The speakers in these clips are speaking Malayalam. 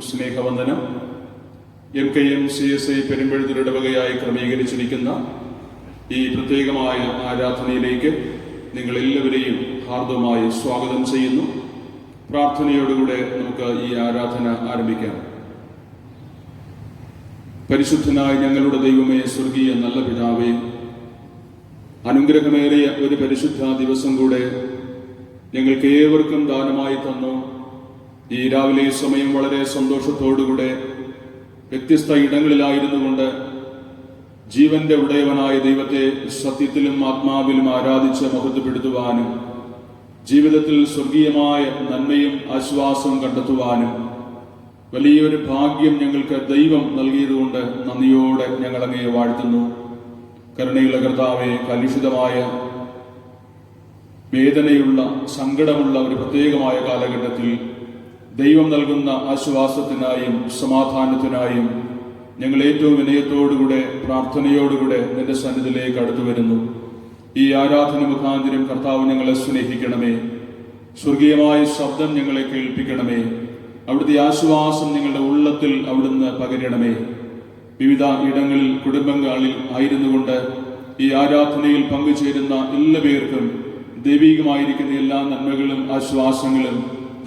സ്നേഹവന്ദനം. MKM CSI പെരുമ്പഴുത്തൂർ ഇടവകയായി ക്രമീകരിച്ചിരിക്കുന്ന ഈ പ്രത്യേകമായ ആരാധനയിലേക്ക് നിങ്ങളെല്ലാവരെയും ഹാർദവമായി സ്വാഗതം ചെയ്യുന്നു. പ്രാർത്ഥനയോടുകൂടെ നമുക്ക് ഈ ആരാധന ആരംഭിക്കാം. പരിശുദ്ധനായ ഞങ്ങളുടെ ദൈവമേ, സ്വർഗീയ നല്ല പിതാവേ, അനുഗ്രഹമേറിയ ഒരു പരിശുദ്ധ ദിവസം കൂടെ ഞങ്ങൾക്ക് ഏവർക്കും ദാനമായി തന്നു. ഈ രാവിലെ സമയം വളരെ സന്തോഷത്തോടുകൂടെ വ്യത്യസ്ത ഇടങ്ങളിലായിരുന്നു കൊണ്ട് ജീവന്റെ ഉടയവനായ ദൈവത്തെ സത്യത്തിലും ആത്മാവിലും ആരാധിച്ച് മഹത്വപ്പെടുത്തുവാനും ജീവിതത്തിൽ സ്വർഗീയമായ നന്മയും ആശ്വാസവും കണ്ടെത്തുവാനും വലിയൊരു ഭാഗ്യം ഞങ്ങൾക്ക് ദൈവം നൽകിയതുകൊണ്ട് നന്ദിയോടെ ഞങ്ങൾ അങ്ങയെ വാഴ്ത്തുന്നു. കരുണയുള്ള കർത്താവെ, കലുഷിതമായ വേദനയുള്ള സങ്കടമുള്ള ഒരു പ്രത്യേകമായ കാലഘട്ടത്തിൽ ദൈവം നൽകുന്ന ആശ്വാസത്തിനായും സമാധാനത്തിനായും ഞങ്ങൾ ഏറ്റവും വിനയത്തോടുകൂടെ പ്രാർത്ഥനയോടുകൂടെ നിന്റെ സന്നിധിയിലേക്ക് അടുത്തു വരുന്നു. ഈ ആരാധന മുഖാന്തരം കർത്താവ് ഞങ്ങളെ സ്നേഹിക്കണമേ. സ്വർഗീയമായ ശബ്ദം ഞങ്ങളെ കേൾപ്പിക്കണമേ. അവിടുത്തെ ആശ്വാസം ഞങ്ങളുടെ ഉള്ളത്തിൽ അവിടുന്ന് പകരണമേ. വിവിധ ഇടങ്ങളിൽ കുടുംബങ്ങളിൽ ആയിരുന്നു കൊണ്ട് ഈ ആരാധനയിൽ പങ്കുചേരുന്ന എല്ലാ പേർക്കും ദൈവികമായിരിക്കുന്ന എല്ലാ നന്മകളും ആശ്വാസങ്ങളും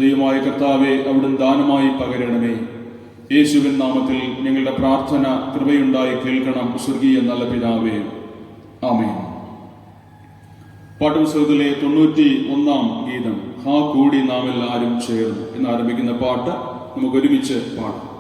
ദൈവമായ കർത്താവെ അവിടുന്ന് ദാനമായി പകരണമേ. യേശുവിൻ നാമത്തിൽ ഞങ്ങളുടെ പ്രാർത്ഥന കൃപയുണ്ടായി കേൾക്കണം, സ്വർഗീയ നല്ല പിതാവേ. ആമേൻ. പാഠപുസ്തകത്തിലെ 91 ഗീതം, ഹാ കൂടി നാം എല്ലാവരും ചേർന്ന് എന്നാരംഭിക്കുന്ന പാട്ട് നമുക്ക് ഒരുമിച്ച് പാടാം.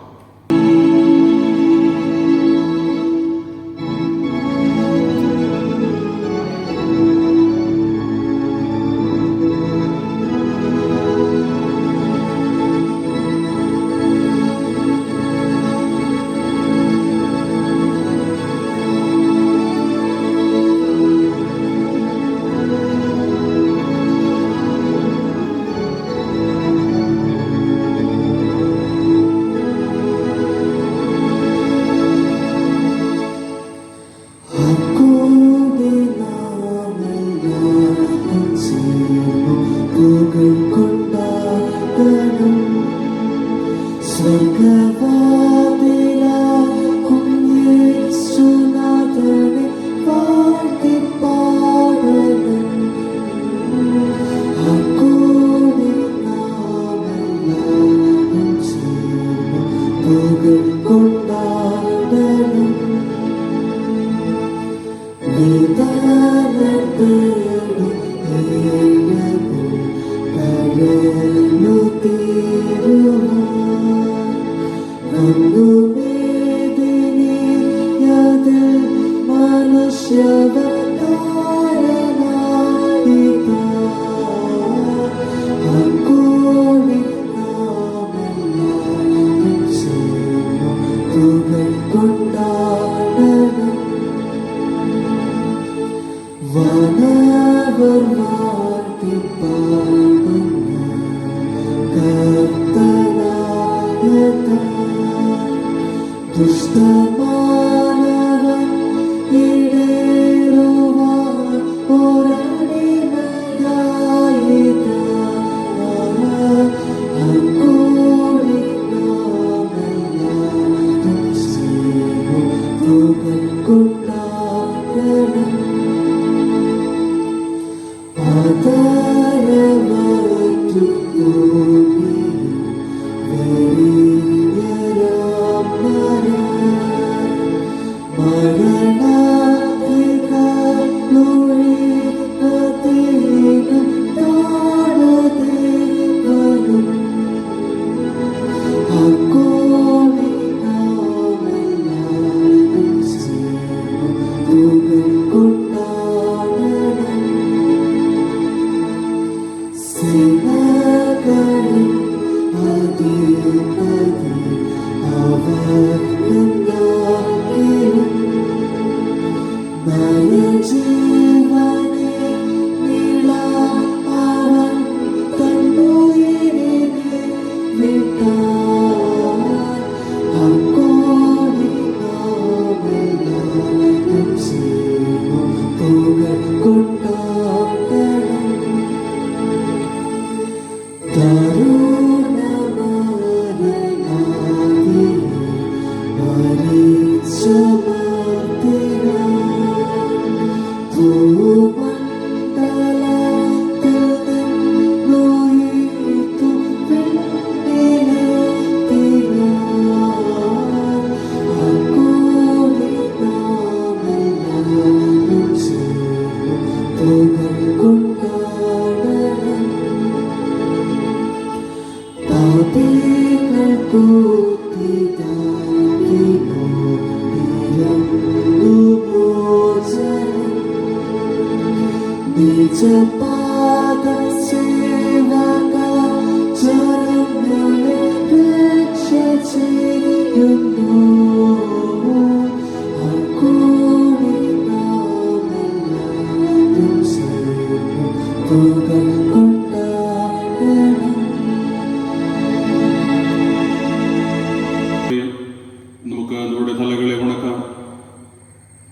നമുക്ക് നമ്മുടെ തലകളെ ഉണക്കാം.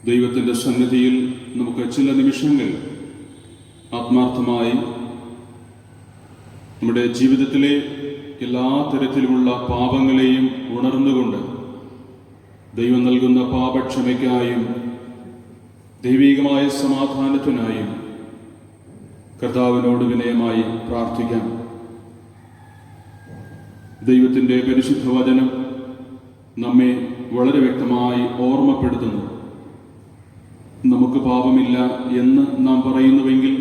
ദൈവത്തിൻ്റെ സന്നിധിയിൽ നമുക്ക് ചില നിമിഷങ്ങൾ ആത്മാർത്ഥമായി നമ്മുടെ ജീവിതത്തിലെ എല്ലാ തരത്തിലുമുള്ള പാപങ്ങളെയും ഉണർന്നുകൊണ്ട് ദൈവം നൽകുന്ന പാപക്ഷമയ്ക്കായും ദൈവികമായ സമാധാനത്തിനായും കർത്താവിനോട് വിനയമായി പ്രാർത്ഥിക്കാം. ദൈവത്തിൻ്റെ പരിശുദ്ധ വചനം നമ്മെ വളരെ വ്യക്തമായി ഓർമ്മപ്പെടുത്തുന്നു. നമുക്ക് പാപമില്ല എന്ന് നാം പറയുന്നുവെങ്കിൽ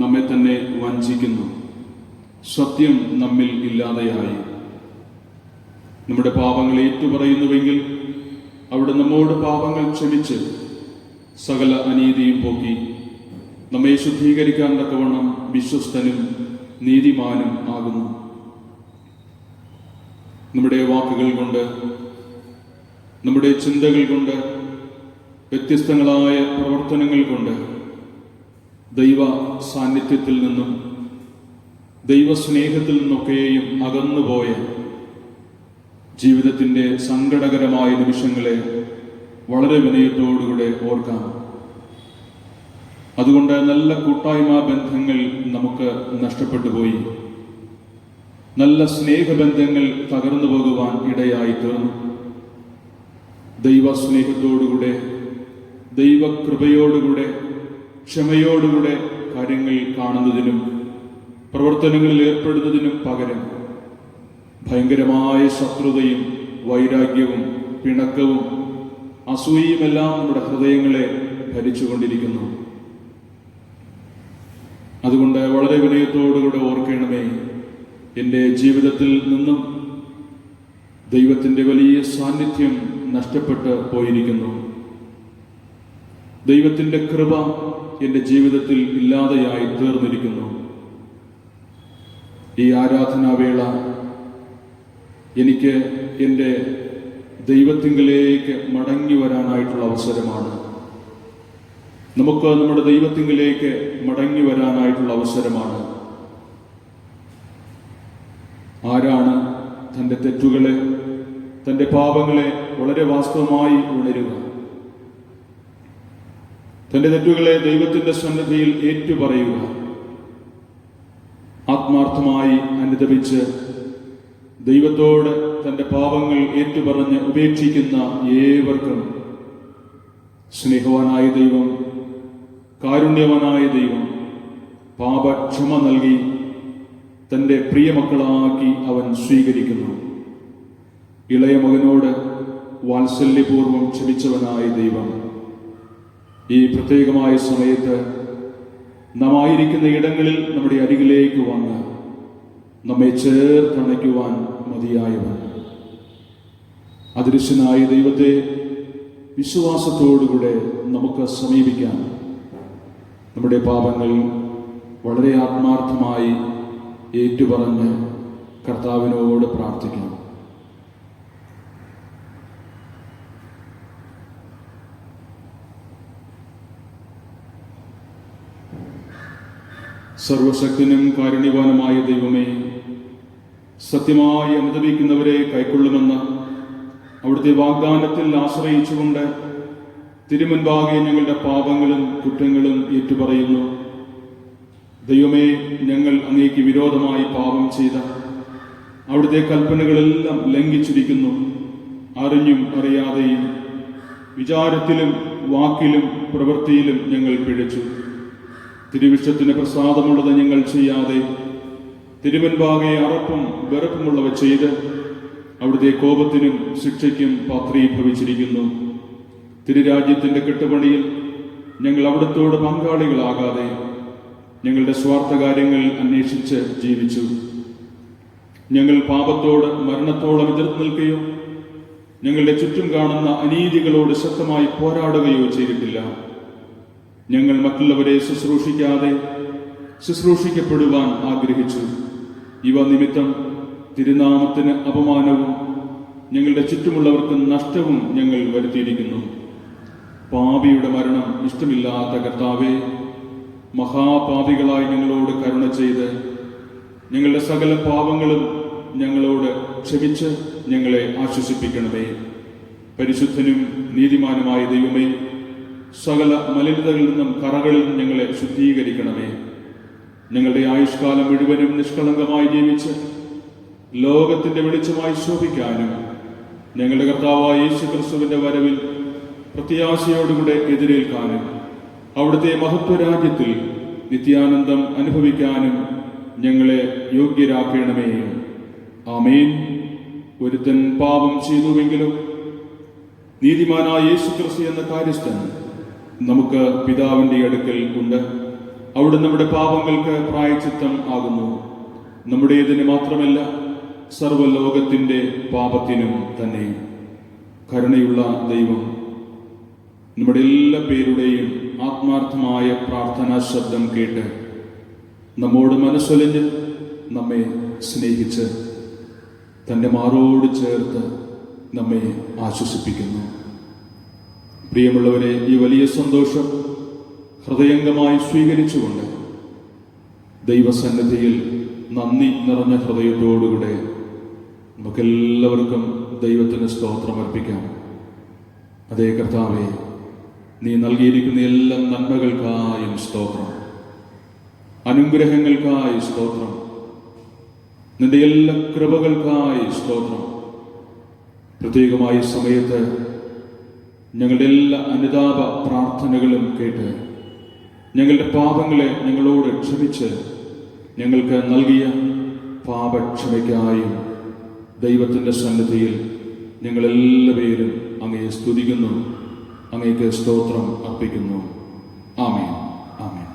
നമ്മെ തന്നെ വഞ്ചിക്കുന്നു. സത്യം നമ്മിൽ ഇല്ലാതെയായി. നമ്മുടെ പാപങ്ങൾ ഏറ്റുപറയുന്നുവെങ്കിൽ അവിടെ നമ്മോട് പാപങ്ങൾ ക്ഷമിച്ച് സകല അനീതിയും പോക്കി നമ്മെ ശുദ്ധീകരിക്കാൻ തക്കവണ്ണം വിശ്വസ്തനും നീതിമാനും ആകുന്നു. നമ്മുടെ വാക്കുകൾ കൊണ്ട്, നമ്മുടെ ചിന്തകൾ കൊണ്ട്, വ്യത്യസ്തങ്ങളായ പ്രവർത്തനങ്ങൾ കൊണ്ട് ദൈവ സാന്നിധ്യത്തിൽ നിന്നും ദൈവസ്നേഹത്തിൽ നിന്നൊക്കെയും അകന്നുപോയ ജീവിതത്തിൻ്റെ സങ്കടകരമായ നിമിഷങ്ങളെ വളരെ വിനയത്തോടുകൂടെ ഓർക്കാം. അതുകൊണ്ട് നല്ല കൂട്ടായ്മ ബന്ധങ്ങൾ നമുക്ക് നഷ്ടപ്പെട്ടു പോയി. നല്ല സ്നേഹബന്ധങ്ങൾ തകർന്നു പോകുവാൻ ഇടയായി തീർന്നു. ദൈവസ്നേഹത്തോടുകൂടെ, ദൈവകൃപയോടുകൂടെ, ക്ഷമയോടുകൂടെ കാര്യങ്ങൾ കാണുന്നതിനും പ്രവർത്തനങ്ങളിൽ ഏർപ്പെടുന്നതിനും പകരം ഭയങ്കരമായ ശത്രുതയും വൈരാഗ്യവും പിണക്കവും അസൂയയുമെല്ലാം നമ്മുടെ ഹൃദയങ്ങളെ ഭരിച്ചുകൊണ്ടിരിക്കുന്നു. അതുകൊണ്ട് വളരെ വിനയത്തോടുകൂടെ ഓർക്കണമേ, എൻ്റെ ജീവിതത്തിൽ നിന്നും ദൈവത്തിൻ്റെ വലിയ സാന്നിധ്യം നഷ്ടപ്പെട്ട് പോയിരിക്കുന്നു. ദൈവത്തിൻ്റെ കൃപ എൻ്റെ ജീവിതത്തിൽ ഇല്ലാതെയായി തീർന്നിരിക്കുന്നു. ഈ ആരാധനാവേള എനിക്ക് എൻ്റെ ദൈവത്തിങ്കിലേക്ക് മടങ്ങി വരാനായിട്ടുള്ള അവസരമാണ്. നമുക്ക് നമ്മുടെ ദൈവത്തിങ്കിലേക്ക് മടങ്ങി വരാനായിട്ടുള്ള അവസരമാണ്. ആരാണ് തൻ്റെ തെറ്റുകളെ, തൻ്റെ പാപങ്ങളെ വളരെ വാസ്തവമായി ഉണരുക, തൻ്റെ തെറ്റുകളെ ദൈവത്തിൻ്റെ സന്നിധിയിൽ ഏറ്റുപറയുക, ആത്മാർത്ഥമായി അനുതപിച്ച് ദൈവത്തോട് തൻ്റെ പാപങ്ങൾ ഏറ്റുപറഞ്ഞ് ഉപേക്ഷിക്കുന്ന ഏവർക്കും സ്നേഹവാനായ ദൈവം, കാരുണ്യവാനായ ദൈവം പാപക്ഷമ നൽകി തൻ്റെ പ്രിയമക്കളാക്കി അവൻ സ്വീകരിക്കുന്നു. ഇളയ മകനോട് വാത്സല്യപൂർവം ക്ഷമിച്ചവനായ ദൈവം ഈ പ്രത്യേകമായ സമയത്ത് നാം ആയിരിക്കുന്ന ഇടങ്ങളിൽ നമ്മുടെ അരികിലേക്ക് വന്ന് നമ്മെ ചേർത്തണയ്ക്കുവാൻ മതിയായവൻ. അദൃശ്യനായ ദൈവത്തെ വിശ്വാസത്തോടുകൂടെ നമുക്ക് സമീപിക്കാം. നമ്മുടെ പാപങ്ങൾ വളരെ ആത്മാർത്ഥമായി ഏറ്റുപറഞ്ഞ് കർത്താവിനോട് പ്രാർത്ഥിക്കാം. സർവശക്തനും കാരുണ്യവാനുമായ ദൈവമേ, സത്യമായി അനുദപിക്കുന്നവരെ കൈക്കൊള്ളുമെന്ന് അവിടുത്തെ വാഗ്ദാനത്തിൽ ആശ്രയിച്ചുകൊണ്ട് തിരുമുൻപാകെ ഞങ്ങളുടെ പാപങ്ങളും കുറ്റങ്ങളും ഏറ്റുപറയുന്നു. ദൈവമേ, ഞങ്ങൾ അങ്ങേക്ക് വിരോധമായി പാപം ചെയ്ത അവിടുത്തെ കൽപ്പനകളെല്ലാം ലംഘിച്ചിരിക്കുന്നു. അറിഞ്ഞും അറിയാതെയും വിചാരത്തിലും വാക്കിലും പ്രവൃത്തിയിലും ഞങ്ങൾ പിഴച്ചു. തിരുവിഷ്ടത്തിന് പ്രസാദമുള്ളത് ഞങ്ങൾ ചെയ്യാതെ തിരുമുൻപാകെ അറപ്പും വെറുപ്പുമുള്ളവ ചെയ്ത് അവിടുത്തെ കോപത്തിനും ശിക്ഷയ്ക്കും പാത്രീഭവിച്ചിരിക്കുന്നു. തിരുരാജ്യത്തിൻ്റെ കെട്ടുപണിയിൽ ഞങ്ങൾ അവിടുത്തോട് പങ്കാളികളാകാതെ ഞങ്ങളുടെ സ്വാർത്ഥ കാര്യങ്ങൾ അന്വേഷിച്ച് ജീവിച്ചു. ഞങ്ങൾ പാപത്തോട് മരണത്തോളം എതിർത്ത് നിൽക്കുകയോ ഞങ്ങളുടെ ചുറ്റും കാണുന്ന അനീതികളോട് ശക്തമായി പോരാടുകയോ ചെയ്തിട്ടില്ല. ഞങ്ങൾ മറ്റുള്ളവരെ ശുശ്രൂഷിക്കാതെ ശുശ്രൂഷിക്കപ്പെടുവാൻ ആഗ്രഹിച്ചു. ഇവ നിമിത്തം തിരുനാമത്തിന് അപമാനവും ഞങ്ങളുടെ ചുറ്റുമുള്ളവർക്ക് നഷ്ടവും ഞങ്ങൾ വരുത്തിയിരിക്കുന്നു. പാപിയുടെ മരണം ഇഷ്ടമില്ലാത്ത കർത്താവേ, മഹാപാപികളായി ഞങ്ങളോട് കരുണ ചെയ്ത് ഞങ്ങളുടെ സകല പാപങ്ങളും ഞങ്ങളോട് ക്ഷമിച്ച് ഞങ്ങളെ ആശ്വസിപ്പിക്കണമേ. പരിശുദ്ധനും നീതിമാനുമായ ദൈവമേ, സകല മലിനതകളിൽ നിന്നും കറകളിൽ ഞങ്ങളെ ശുദ്ധീകരിക്കണമേ. ഞങ്ങളുടെ ആയുഷ്കാലം മുഴുവനും നിഷ്കളങ്കമായി ജീവിച്ച് ലോകത്തിന്റെ വെളിച്ചമായി ശോഭിക്കാനും ഞങ്ങളുടെ കർത്താവായ യേശുക്രിസ്തുവിന്റെ വരവിൽ പ്രത്യാശയോടുകൂടെ എതിരേൽക്കാനും അവിടുത്തെ മഹത്വരാജ്യത്തിൽ നിത്യാനന്ദം അനുഭവിക്കാനും ഞങ്ങളെ യോഗ്യരാക്കണമേ. ആമേൻ. ഒരുത്തൻ പാപം ചെയ്തുവെങ്കിലും നീതിമാനായ യേശുക്രിസ്തു എന്ന കാര്യസ്ഥൻ നമുക്ക് പിതാവിന്റെ അടുക്കൽ ഉണ്ട്. അവിടെ നമ്മുടെ പാപങ്ങൾക്ക് പ്രായശ്ചിത്തം ആകുന്നു. നമ്മുടേതിന് മാത്രമല്ല, സർവ്വലോകത്തിന്റെ പാപത്തിനും തന്നെ. കരുണയുള്ള ദൈവം നമ്മുടെ എല്ലാ പേരുടെയും ആത്മാർത്ഥമായ പ്രാർത്ഥനാ ശബ്ദം കേട്ട് നമ്മോട് മനസ്സൊലിഞ്ഞ് നമ്മെ സ്നേഹിച്ച് തൻ്റെ മാറോട് ചേർത്ത് നമ്മെ ആശ്വസിപ്പിക്കുന്നു. പ്രിയമുള്ളവരെ, ഈ വലിയ സന്തോഷം ഹൃദയംഗമായി സ്വീകരിച്ചുകൊണ്ട് ദൈവസന്നിധിയിൽ നന്ദി നിറഞ്ഞ ഹൃദയത്തോടുകൂടെ നമുക്കെല്ലാവർക്കും ദൈവത്തിന് സ്തോത്രം അർപ്പിക്കാം. അതേ കർത്താവേ, നീ നൽകിയിരിക്കുന്ന എല്ലാ നന്മകൾക്കായും സ്തോത്രം, അനുഗ്രഹങ്ങൾക്കായി സ്തോത്രം, നിന്റെ എല്ലാ കൃപകൾക്കായി സ്തോത്രം. പ്രത്യേകമായി സമയത്ത് ഞങ്ങളുടെ എല്ലാ അനുതാപ പ്രാർത്ഥനകളും കേട്ട് ഞങ്ങളുടെ പാപങ്ങളെ ഞങ്ങളോട് ക്ഷമിച്ച് ഞങ്ങൾക്ക് നൽകിയ പാപക്ഷമയ്ക്കായും ദൈവത്തിൻ്റെ സന്നിധിയിൽ ഞങ്ങളെല്ലാവരും അങ്ങയെ സ്തുതിക്കുന്നു, അങ്ങേക്ക് സ്തോത്രം അർപ്പിക്കുന്നു. ആമേൻ, ആമേൻ.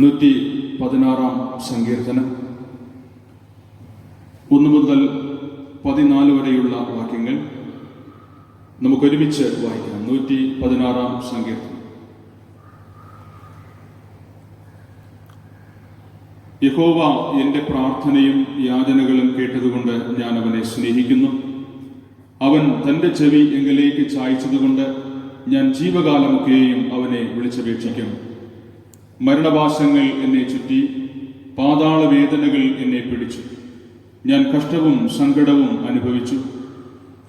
116 സങ്കീർത്തനം 1 മുതൽ 14 വരെയുള്ള വാക്യങ്ങൾ നമുക്കൊരുമിച്ച് വായിക്കാം. 116 സങ്കീർത്തനം. യഹോവ എൻ്റെ പ്രാർത്ഥനയും യാചനകളും കേട്ടതുകൊണ്ട് ഞാൻ അവനെ സ്നേഹിക്കുന്നു. അവൻ തൻ്റെ ചെവി എങ്കിലേക്ക് ചായ്ച്ചതുകൊണ്ട് ഞാൻ ജീവകാലമൊക്കെയും അവനെ വിളിച്ചപേക്ഷിക്കും. മരണവാസങ്ങൾ എന്നെ ചുറ്റി, പാതാള വേദനകൾ എന്നെ പിടിച്ചു. ഞാൻ കഷ്ടവും സങ്കടവും അനുഭവിച്ചു.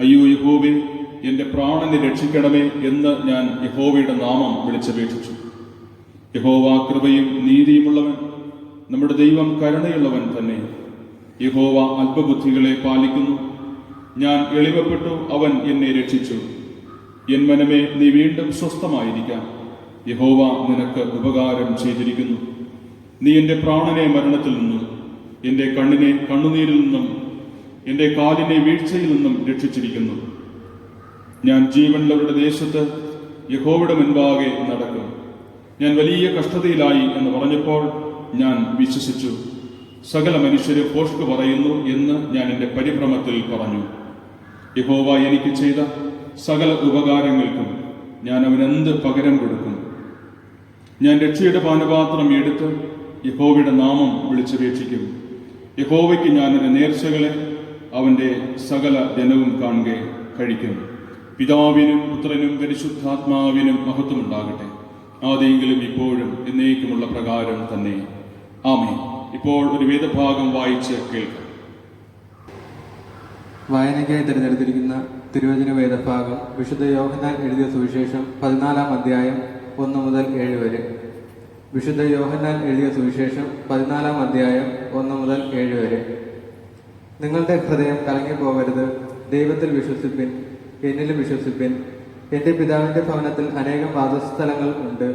അയ്യോ യഹോവേ, എൻ്റെ പ്രാണനെ രക്ഷിക്കണമേ എന്ന് ഞാൻ യഹോവയുടെ നാമം വിളിച്ചപേക്ഷിച്ചു. യഹോവ കൃപയും നീതിയുമുള്ളവൻ, നമ്മുടെ ദൈവം കരുണയുള്ളവൻ തന്നെ. യഹോവ അല്പബുദ്ധികളെ പാലിക്കുന്നു. ഞാൻ എളിമപ്പെട്ടു, അവൻ എന്നെ രക്ഷിച്ചു. എൻ മനമേ, നീ വീണ്ടും സ്വസ്ഥമായിരിക്കാം. യഹോവ നിനക്ക് ഉപകാരം ചെയ്തിരിക്കുന്നു. നീ എൻ്റെ പ്രാണനെ മരണത്തിൽ നിന്നും, എൻ്റെ കണ്ണിനെ കണ്ണുനീരിൽ നിന്നും, എൻ്റെ കാലിനെ വീഴ്ചയിൽ നിന്നും രക്ഷിച്ചിരിക്കുന്നു. ഞാൻ ജീവനുള്ളവരുടെ ദേശത്ത് യഹോവയുടെ മുൻപാകെ നടക്കും. ഞാൻ വലിയ കഷ്ടതയിലായി എന്ന് പറഞ്ഞപ്പോൾ ഞാൻ വിശ്വസിച്ചു. സകല മനുഷ്യരെ ഭോഷ്ക് പറയുന്നു എന്ന് ഞാൻ എൻ്റെ പരിഭ്രമത്തിൽ പറഞ്ഞു. യഹോവ എനിക്ക് ചെയ്ത സകല ഉപകാരങ്ങൾക്കും ഞാൻ അവനെന്ത് പകരം കൊടുക്കും? ഞാൻ രക്ഷയുടെ പാനപാത്രം എടുത്ത് യഹോവയുടെ നാമം വിളിച്ചപേക്ഷിക്കും. യഹോവയ്ക്ക് ഞാൻ എൻ്റെ നേർച്ചകളെ അവൻ്റെ സകല ജനവും കാണുക കഴിക്കും. പിതാവിനും പുത്രനും പരിശുദ്ധാത്മാവിനും മഹത്വമുണ്ടാകട്ടെ, ആദ്യമെങ്കിലും ഇപ്പോഴും എന്നേക്കുമുള്ള പ്രകാരം തന്നെ. ആമേൻ. ഇപ്പോൾ ഒരു വേദഭാഗം വായിച്ച് കേൾക്കാം. വായനയ്ക്കായി തിരഞ്ഞെടുത്തിരിക്കുന്ന തിരുവചന വേദഭാഗം വിശുദ്ധ യോഹന്നാൻ എഴുതിയ സുവിശേഷം 14-ാം അധ്യായം 1 മുതൽ 7 വരെ. വിശുദ്ധ യോഹന്നാൻ എഴുതിയ സുവിശേഷം 14-ാം അധ്യായം 1 മുതൽ 7 വരെ. നിങ്ങളുടെ ഹൃദയം കലങ്ങിപ്പോകരുത്. ദൈവത്തിൽ വിശ്വസിപ്പിൻ, എന്നിലും വിശ്വസിപ്പിൻ. എൻ്റെ പിതാവിൻ്റെ ഭവനത്തിൽ അനേകം വാസസ്ഥലങ്ങൾ ഉണ്ട്.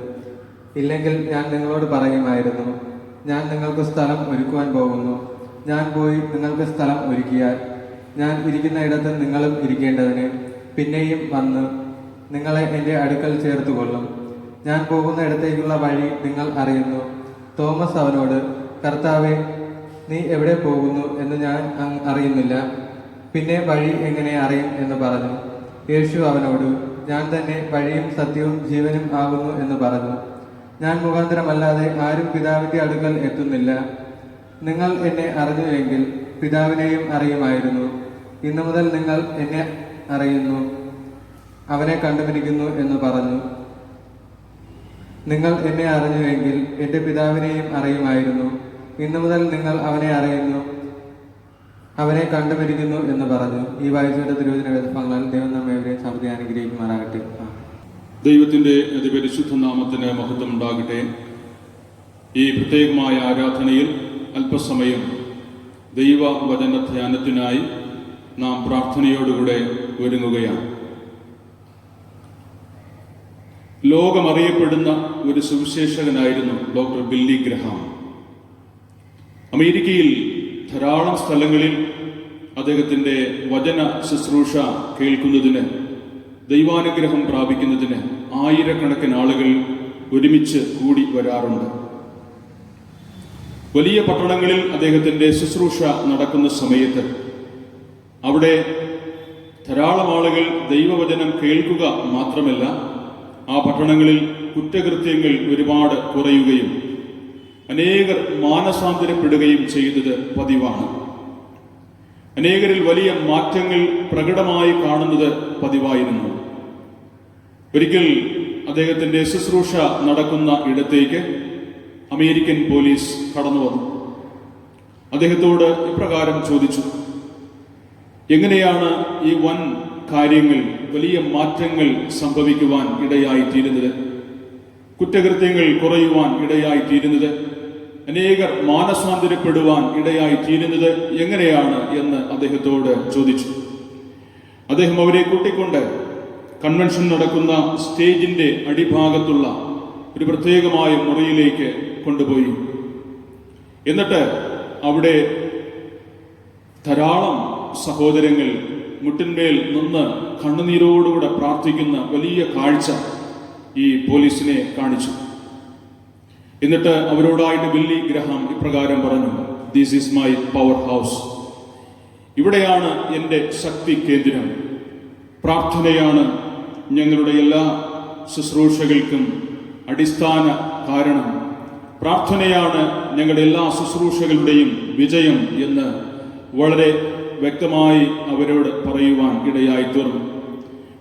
ഇല്ലെങ്കിൽ ഞാൻ നിങ്ങളോട് പറയുമായിരുന്നു. ഞാൻ നിങ്ങൾക്ക് സ്ഥലം ഒരുക്കുവാൻ പോകുന്നു. ഞാൻ പോയി നിങ്ങൾക്ക് സ്ഥലം ഒരുക്കിയാൽ ഞാൻ ഇരിക്കുന്ന ഇടത്ത് നിങ്ങളും ഇരിക്കേണ്ടതിന് പിന്നെയും വന്ന് നിങ്ങളെ എൻ്റെ അടുക്കൽ ചേർത്തുകൊള്ളും. ഞാൻ പോകുന്ന ഇടത്തേക്കുള്ള വഴി നിങ്ങൾ അറിയുന്നു. തോമസ് അവനോട്, കർത്താവേ, നീ എവിടെ പോകുന്നു എന്ന് ഞാൻ അറിയുന്നില്ല. പിന്നെ വഴി എങ്ങനെ അറിയും എന്ന് പറഞ്ഞു. യേശു അവനോട്, ഞാൻ തന്നെ വഴിയും സത്യവും ജീവനും ആകുന്നു എന്ന് പറഞ്ഞു. ഞാൻ മുഖാന്തരമല്ലാതെ ആരും പിതാവിന്റെ അടുക്കൽ എത്തുന്നില്ല. നിങ്ങൾ എന്നെ അറിഞ്ഞുവെങ്കിൽ പിതാവിനെയും അറിയുമായിരുന്നു. ഇന്നു മുതൽ നിങ്ങൾ എന്നെ അറിയുന്നു, അവനെ കണ്ടുപിടിക്കുന്നു എന്ന് പറഞ്ഞു. നിങ്ങൾ എന്നെ അറിഞ്ഞുവെങ്കിൽ എന്റെ പിതാവിനെയും അറിയുമായിരുന്നു. ഇന്നു മുതൽ നിങ്ങൾ അവനെ അറിയുന്നു, അവനെ കണ്ടുപിടിക്കുന്നു എന്ന് പറഞ്ഞു. ഈ വായിച്ചയുടെ തിരുവചന വേദഭാഗങ്ങളാൽ ദൈവം നമ്മെ അവരെയും സമൃദ്ധി അനുഗ്രഹിക്കുമാറാകട്ടെ. ദൈവത്തിന്റെ അതിപരിശുദ്ധ നാമത്തിന് മഹത്വം ഉണ്ടാകട്ടെ. ഈ പ്രത്യേകമായ ആരാധനയിൽ അല്പസമയം ദൈവവചന ധ്യാനത്തിനായി നാം പ്രാർത്ഥനയോടുകൂടെ ഒരുങ്ങുകയാണ്. ലോകമറിയപ്പെടുന്ന ഒരു സുവിശേഷകനായിരുന്നു ഡോക്ടർ ബില്ലി ഗ്രഹാം. അമേരിക്കയിൽ ധാരാളം സ്ഥലങ്ങളിൽ അദ്ദേഹത്തിൻ്റെ വചന ശുശ്രൂഷ കേൾക്കുന്നതിന്, ദൈവാനുഗ്രഹം പ്രാപിക്കുന്നതിന് ആയിരക്കണക്കിന് ആളുകൾ ഒരുമിച്ച് കൂടി വരാറുണ്ട്. വലിയ പട്ടണങ്ങളിൽ അദ്ദേഹത്തിൻ്റെ ശുശ്രൂഷ നടക്കുന്ന സമയത്ത് അവിടെ ധാരാളം ആളുകൾ ദൈവവചനം കേൾക്കുക മാത്രമല്ല, ആ പട്ടണങ്ങളിൽ കുറ്റകൃത്യങ്ങൾ ഒരുപാട് കുറയുകയും അനേകർ മാനസാന്തരപ്പെടുകയും ചെയ്യുന്നത് പതിവാണ്. അനേകരിൽ വലിയ മാറ്റങ്ങൾ പ്രകടമായി കാണുന്നത് പതിവായിരുന്നു. ഒരിക്കൽ അദ്ദേഹത്തിൻ്റെ ശുശ്രൂഷ നടക്കുന്ന ഇടത്തേക്ക് അമേരിക്കൻ പോലീസ് കടന്നു വന്നു. അദ്ദേഹത്തോട് ഇപ്രകാരം ചോദിച്ചു, എങ്ങനെയാണ് ഈ വൻ കാര്യങ്ങൾ, വലിയ മാറ്റങ്ങൾ സംഭവിക്കുവാൻ ഇടയായിത്തീരുന്നത്, കുറ്റകൃത്യങ്ങൾ കുറയുവാൻ ഇടയായിത്തീരുന്നത്, അനേകർ മാനസാന്തരപ്പെടുവാൻ ഇടയായിത്തീരുന്നത് എങ്ങനെയാണ് എന്ന് അദ്ദേഹത്തോട് ചോദിച്ചു. അദ്ദേഹം അവരെ കൂട്ടിക്കൊണ്ട് കൺവെൻഷൻ നടക്കുന്ന സ്റ്റേജിന്റെ അടിഭാഗത്തുള്ള ഒരു പ്രത്യേകമായ മുറിയിലേക്ക് കൊണ്ടുപോയി. എന്നിട്ട് അവിടെ ധാരാളം സഹോദരങ്ങൾ മുട്ടിന്മേൽ നിന്ന് കണ്ണുനീരോടുകൂടെ പ്രാർത്ഥിക്കുന്ന വലിയ കാഴ്ച ഈ പോലീസിനെ കാണിച്ചു. എന്നിട്ട് അവരോടായിട്ട് ബില്ലി ഗ്രഹാം ഇപ്രകാരം പറഞ്ഞു, this is my power house. ഇവിടെയാണ് എൻ്റെ ശക്തി കേന്ദ്രം. പ്രാർത്ഥനയാണ് ഞങ്ങളുടെ എല്ലാ ശുശ്രൂഷകൾക്കും അടിസ്ഥാന കാരണം. പ്രാർത്ഥനയാണ് ഞങ്ങളുടെ എല്ലാ ശുശ്രൂഷകളുടെയും വിജയം എന്ന് വളരെ വ്യക്തമായി അവരോട് പറയുവാൻ ഇടയായി തീർന്നു.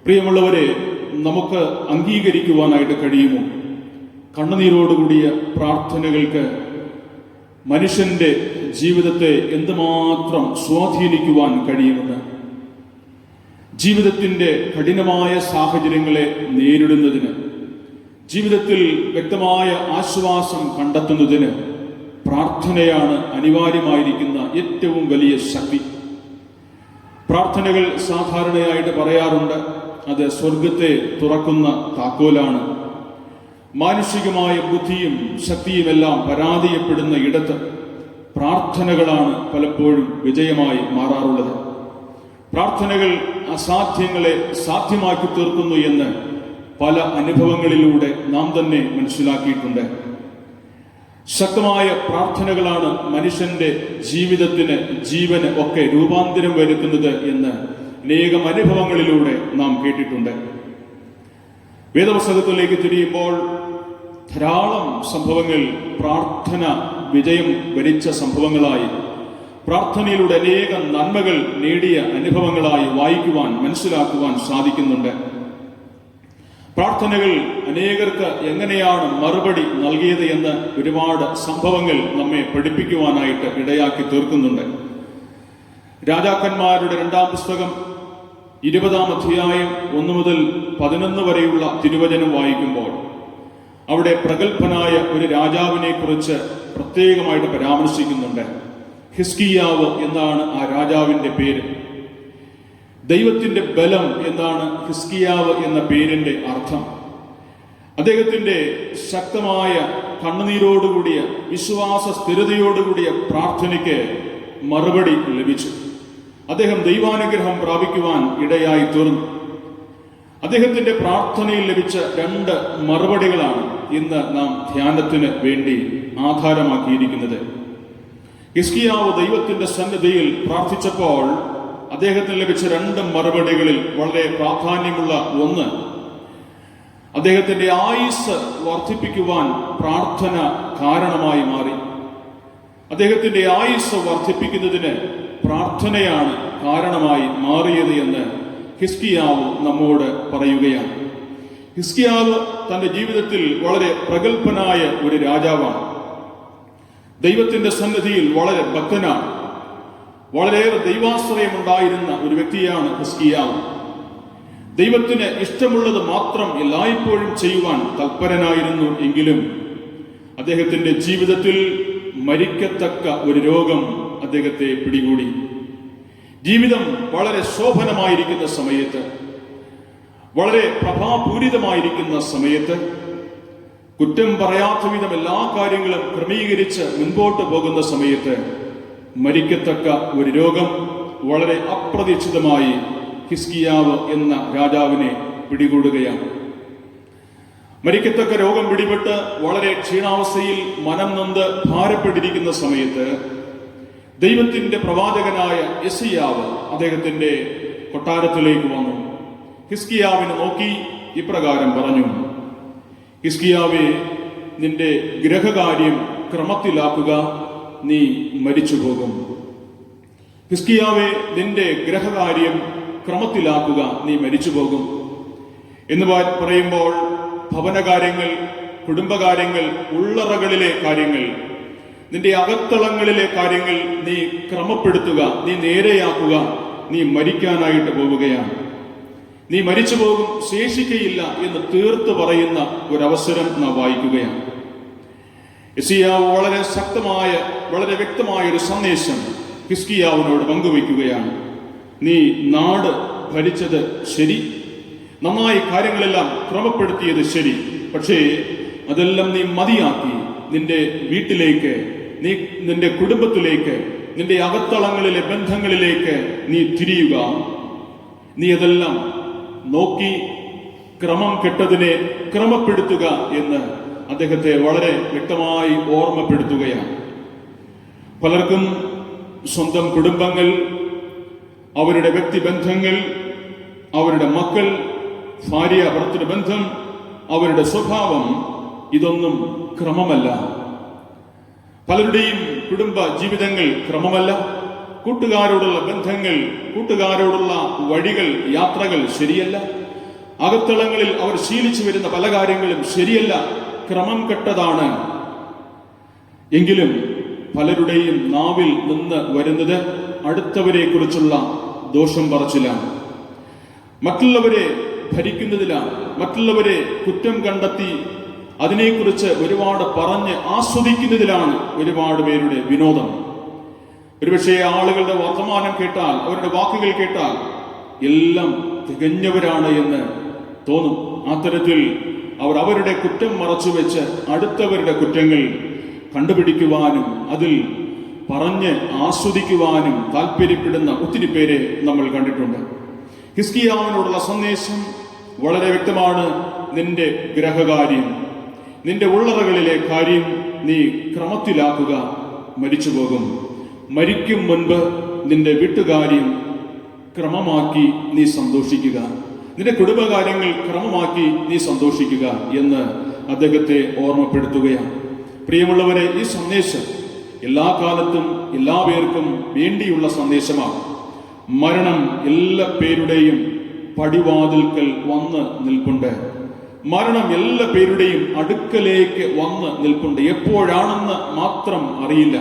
പ്രിയമുള്ളവരെ, നമുക്ക് അംഗീകരിക്കുവാനായിട്ട് കഴിയുമോ കണ്ണുനീരോടുകൂടിയ പ്രാർത്ഥനകൾക്ക് മനുഷ്യന്റെ ജീവിതത്തെ എന്തുമാത്രം സ്വാധീനിക്കുവാൻ കഴിയുമെന്ന്? ജീവിതത്തിന്റെ കഠിനമായ സാഹചര്യങ്ങളെ നേരിടുന്നതിന്, ജീവിതത്തിൽ വ്യക്തമായ ആശ്വാസം കണ്ടെത്തുന്നതിന് പ്രാർത്ഥനയാണ് അനിവാര്യമായിരിക്കുന്ന ഏറ്റവും വലിയ ശക്തി. പ്രാർത്ഥനകൾ സാധാരണയായിട്ട് പറയാറുണ്ട്, അത് സ്വർഗത്തെ തുറക്കുന്ന താക്കോലാണ്. മാനുഷികമായ ബുദ്ധിയും ശക്തിയുമെല്ലാം പരാജയപ്പെടുന്ന ഇടത്ത് പ്രാർത്ഥനകളാണ് പലപ്പോഴും വിജയമായി മാറാറുള്ളത്. പ്രാർത്ഥനകൾ അസാധ്യങ്ങളെ സാധ്യമാക്കി തീർക്കുന്നു എന്ന് പല അനുഭവങ്ങളിലൂടെ നാം തന്നെ മനസ്സിലാക്കിയിട്ടുണ്ട്. ശക്തമായ പ്രാർത്ഥനകളാണ് മനുഷ്യന്റെ ജീവിതത്തിന്, ജീവന് ഒക്കെ രൂപാന്തരം വരുത്തുന്നത് എന്ന് അനേകം അനുഭവങ്ങളിലൂടെ നാം കേട്ടിട്ടുണ്ട്. വേദപുസ്തകത്തിലേക്ക് തിരിയുമ്പോൾ ധാരാളം സംഭവങ്ങൾ പ്രാർത്ഥന വിജയം വരിച്ച സംഭവങ്ങളായി, പ്രാർത്ഥനയിലൂടെ അനേകം നന്മകൾ നേടിയ അനുഭവങ്ങളായി വായിക്കുവാൻ, മനസ്സിലാക്കുവാൻ സാധിക്കുന്നുണ്ട്. പ്രാർത്ഥനകൾ അനേകർക്ക് എങ്ങനെയാണ് മറുപടി നൽകിയത് എന്ന് ഒരുപാട് സംഭവങ്ങൾ നമ്മെ പഠിപ്പിക്കുവാനായിട്ട് ഇടയാക്കി തീർക്കുന്നുണ്ട്. രാജാക്കന്മാരുടെ 2-ാം പുസ്തകം 20-ാം അധ്യായം 1 മുതൽ 11 വരെയുള്ള തിരുവചനം വായിക്കുമ്പോൾ അവിടെ പ്രഗത്ഭനായ ഒരു രാജാവിനെ കുറിച്ച് പ്രത്യേകമായിട്ട് പരാമർശിക്കുന്നുണ്ട്. ഹിസ്കിയാവ് എന്നാണ് ആ രാജാവിന്റെ പേര്. ദൈവത്തിന്റെ ബലം എന്നാണ് ഹിസ്കിയാവ് എന്ന പേരിന്റെ അർത്ഥം. അദ്ദേഹത്തിന്റെ ശക്തമായ കണ്ണുനീരോടുകൂടിയ വിശ്വാസ സ്ഥിരതയോടുകൂടിയ പ്രാർത്ഥനയ്ക്ക് മറുപടി ലഭിച്ചു. അദ്ദേഹം ദൈവാനുഗ്രഹം പ്രാപിക്കുവാൻ ഇടയായി തീർന്നു. അദ്ദേഹത്തിന്റെ പ്രാർത്ഥനയിൽ ലഭിച്ച 2 മറുപടികളാണ് ഇന്ന് നാം ധ്യാനത്തിന് വേണ്ടി ആധാരമാക്കിയിരിക്കുന്നത്. ഹിസ്കിയാവ് ദൈവത്തിന്റെ സന്നിധിയിൽ പ്രാർത്ഥിച്ചപ്പോൾ അദ്ദേഹത്തിന് ലഭിച്ച 2 മറുപടികളിൽ വളരെ പ്രാധാന്യമുള്ള ഒന്ന്, അദ്ദേഹത്തിന്റെ ആയുസ് വർദ്ധിപ്പിക്കുവാൻ പ്രാർത്ഥന കാരണമായി മാറി. അദ്ദേഹത്തിന്റെ ആയുസ് വർദ്ധിപ്പിക്കുന്നതിന് പ്രാർത്ഥനയാണ് കാരണമായി മാറിയത് എന്ന് ഹിസ്കിയാവ് നമ്മോട് പറയുകയാണ്. ഹിസ്കിയാവ് തന്റെ ജീവിതത്തിൽ വളരെ പ്രഗത്ഭനായ ഒരു രാജാവാണ്. ദൈവത്തിന്റെ സന്നിധിയിൽ വളരെ ഭക്തനാണ്. വളരെയേറെ ദൈവാശ്രയമുണ്ടായിരുന്ന ഒരു വ്യക്തിയാണ് ഹിസ്കിയാവ്. ദൈവത്തിന് ഇഷ്ടമുള്ളത് മാത്രം എല്ലായ്പ്പോഴും ചെയ്യുവാൻ തൽപരനായിരുന്നു. എങ്കിലും അദ്ദേഹത്തിന്റെ ജീവിതത്തിൽ മരിക്കത്തക്ക ഒരു രോഗം അദ്ദേഹത്തെ പിടികൂടി. ജീവിതം വളരെ ശോഭനമായിരിക്കുന്ന സമയത്ത്, വളരെ പ്രഭാപൂരിതമായിരിക്കുന്ന സമയത്ത്, കുറ്റം പറയാത്ത വിധം എല്ലാ കാര്യങ്ങളും ക്രമീകരിച്ച് മുൻപോട്ട് പോകുന്ന സമയത്ത് മരിക്കത്തക്ക ഒരു രോഗം വളരെ അപ്രതീക്ഷിതമായി ഹിസ്കിയാവ് എന്ന രാജാവിനെ പിടികൂടുകയാണ്. മരിക്കത്തക്ക രോഗം പിടിപെട്ട് വളരെ ക്ഷീണാവസ്ഥയിൽ മനം നൊന്ത് ഭാരപ്പെട്ടിരിക്കുന്ന സമയത്ത് ദൈവത്തിന്റെ പ്രവാചകനായ യെശയ്യാവ് അദ്ദേഹത്തിന്റെ കൊട്ടാരത്തിലേക്ക് വന്നു. ഹിസ്കിയാവിനെ നോക്കി ഇപ്രകാരം പറഞ്ഞു: ഹിസ്കിയാവേ, നിന്റെ ഗ്രഹകാര്യം ക്രമത്തിലാക്കുക, നീ മരിച്ചു പോകും. ഹിസ്കിയാവേ, നിന്റെ ഗ്രഹകാര്യം ക്രമത്തിലാക്കുക, നീ മരിച്ചു പോകും എന്ന് പറയുമ്പോൾ ഭവനകാര്യങ്ങൾ, കുടുംബകാര്യങ്ങൾ, ഉള്ളറകളിലെ കാര്യങ്ങൾ, നിന്റെ അകത്തളങ്ങളിലെ കാര്യങ്ങൾ നീ ക്രമപ്പെടുത്തുക, നീ നേരെയാക്കുക. നീ മരിക്കാനായിട്ട് പോവുകയാണ്. നീ മരിച്ചു പോകും, ശേഷിക്കയില്ല എന്ന് തീർത്ത് പറയുന്ന ഒരവസരം നാം വായിക്കുകയാണ്. യെശയ്യാവ് വളരെ ശക്തമായ, വളരെ വ്യക്തമായ ഒരു സന്ദേശം ഹിസ്കിയാവിനോട് പങ്കുവയ്ക്കുകയാണ്. നീ നാട് ഭരിച്ചത് ശരി, നന്നായി കാര്യങ്ങളെല്ലാം ക്രമപ്പെടുത്തിയത് ശരി, പക്ഷേ അതെല്ലാം നീ മതിയാക്കി നിന്റെ വീട്ടിലേക്ക്, നീ നിന്റെ കുടുംബത്തിലേക്ക്, നിന്റെ അകത്തളങ്ങളിലെ ബന്ധങ്ങളിലേക്ക് നീ തിരിയുക. നീ അതെല്ലാം നോക്കി ക്രമം കെട്ടതിനെ ക്രമപ്പെടുത്തുക എന്ന് അദ്ദേഹത്തെ വളരെ വ്യക്തമായി ഓർമ്മപ്പെടുത്തുകയാണ്. പലർക്കും സ്വന്തം കുടുംബങ്ങൾ, അവരുടെ വ്യക്തിബന്ധങ്ങൾ, അവരുടെ മക്കൾ, ഭാര്യ ഭർത്തൃ ബന്ധം, അവരുടെ സ്വഭാവം, ഇതൊന്നും ക്രമമല്ല. പലരുടെയും കുടുംബ ജീവിതങ്ങൾ ക്രമമല്ല. കൂട്ടുകാരോടുള്ള ബന്ധങ്ങൾ, കൂട്ടുകാരോടുള്ള വഴികൾ, യാത്രകൾ ശരിയല്ല. അകത്തളങ്ങളിൽ അവർ ശീലിച്ചു വരുന്ന പല കാര്യങ്ങളും ശരിയല്ല, ക്രമം കെട്ടതാണ്. എങ്കിലും പലരുടെയും നാവിൽ നിന്ന് വരുന്നത് അടുത്തവരെ കുറിച്ചുള്ള ദോഷം പറച്ചിലാണ്, മറ്റുള്ളവരെ ഭരിക്കുന്നതിലാണ്, മറ്റുള്ളവരെ കുറ്റം കണ്ടെത്തി അതിനെക്കുറിച്ച് ഒരുപാട് പറഞ്ഞ് ആസ്വദിക്കുന്നതിലാണ് ഒരുപാട് പേരുടെ വിനോദം. ഒരുപക്ഷെ ആളുകളുടെ വർത്തമാനം കേട്ടാൽ, അവരുടെ വാക്കുകൾ കേട്ടാൽ എല്ലാം തികഞ്ഞവരാണ് എന്ന് തോന്നും. അത്തരത്തിൽ അവർ അവരുടെ കുറ്റം മറച്ചുവെച്ച് അടുത്തവരുടെ കുറ്റങ്ങൾ കണ്ടുപിടിക്കുവാനും അതിൽ പറഞ്ഞ് ആസ്വദിക്കുവാനും താല്പര്യപ്പെടുന്ന ഒത്തിരി പേരെ നമ്മൾ കണ്ടിട്ടുണ്ട്. ഹിസ്കിയാവിനോടുള്ള സന്ദേശം വളരെ വ്യക്തമാണ്. നിന്റെ ഗ്രഹകാര്യം, നിന്റെ ഉള്ളറകളിലെ കാര്യം നീ ക്രമത്തിലാക്കുക, മരിച്ചു പോകും. മരിക്കും മുൻപ് നിന്റെ വീട്ടുകാര്യം ക്രമമാക്കി നീ സന്തോഷിക്കുക, നിന്റെ കുടുംബകാര്യങ്ങൾ ക്രമമാക്കി നീ സന്തോഷിക്കുക എന്ന് അദ്ദേഹത്തെ ഓർമ്മപ്പെടുത്തുകയാണ്. പ്രിയമുള്ളവരെ, ഈ സന്ദേശം എല്ലാ കാലത്തും എല്ലാ പേർക്കും വേണ്ടിയുള്ള സന്ദേശമാണ്. മരണം എല്ലാ പേരുടെയും പടിവാതിൽക്കൽ വന്ന് നിൽപ്പുണ്ട്. മരണം എല്ലാ പേരുടെയും അടുക്കലേക്ക് വന്ന് നിൽപ്പുണ്ട്. എപ്പോഴാണെന്ന് മാത്രം അറിയില്ല.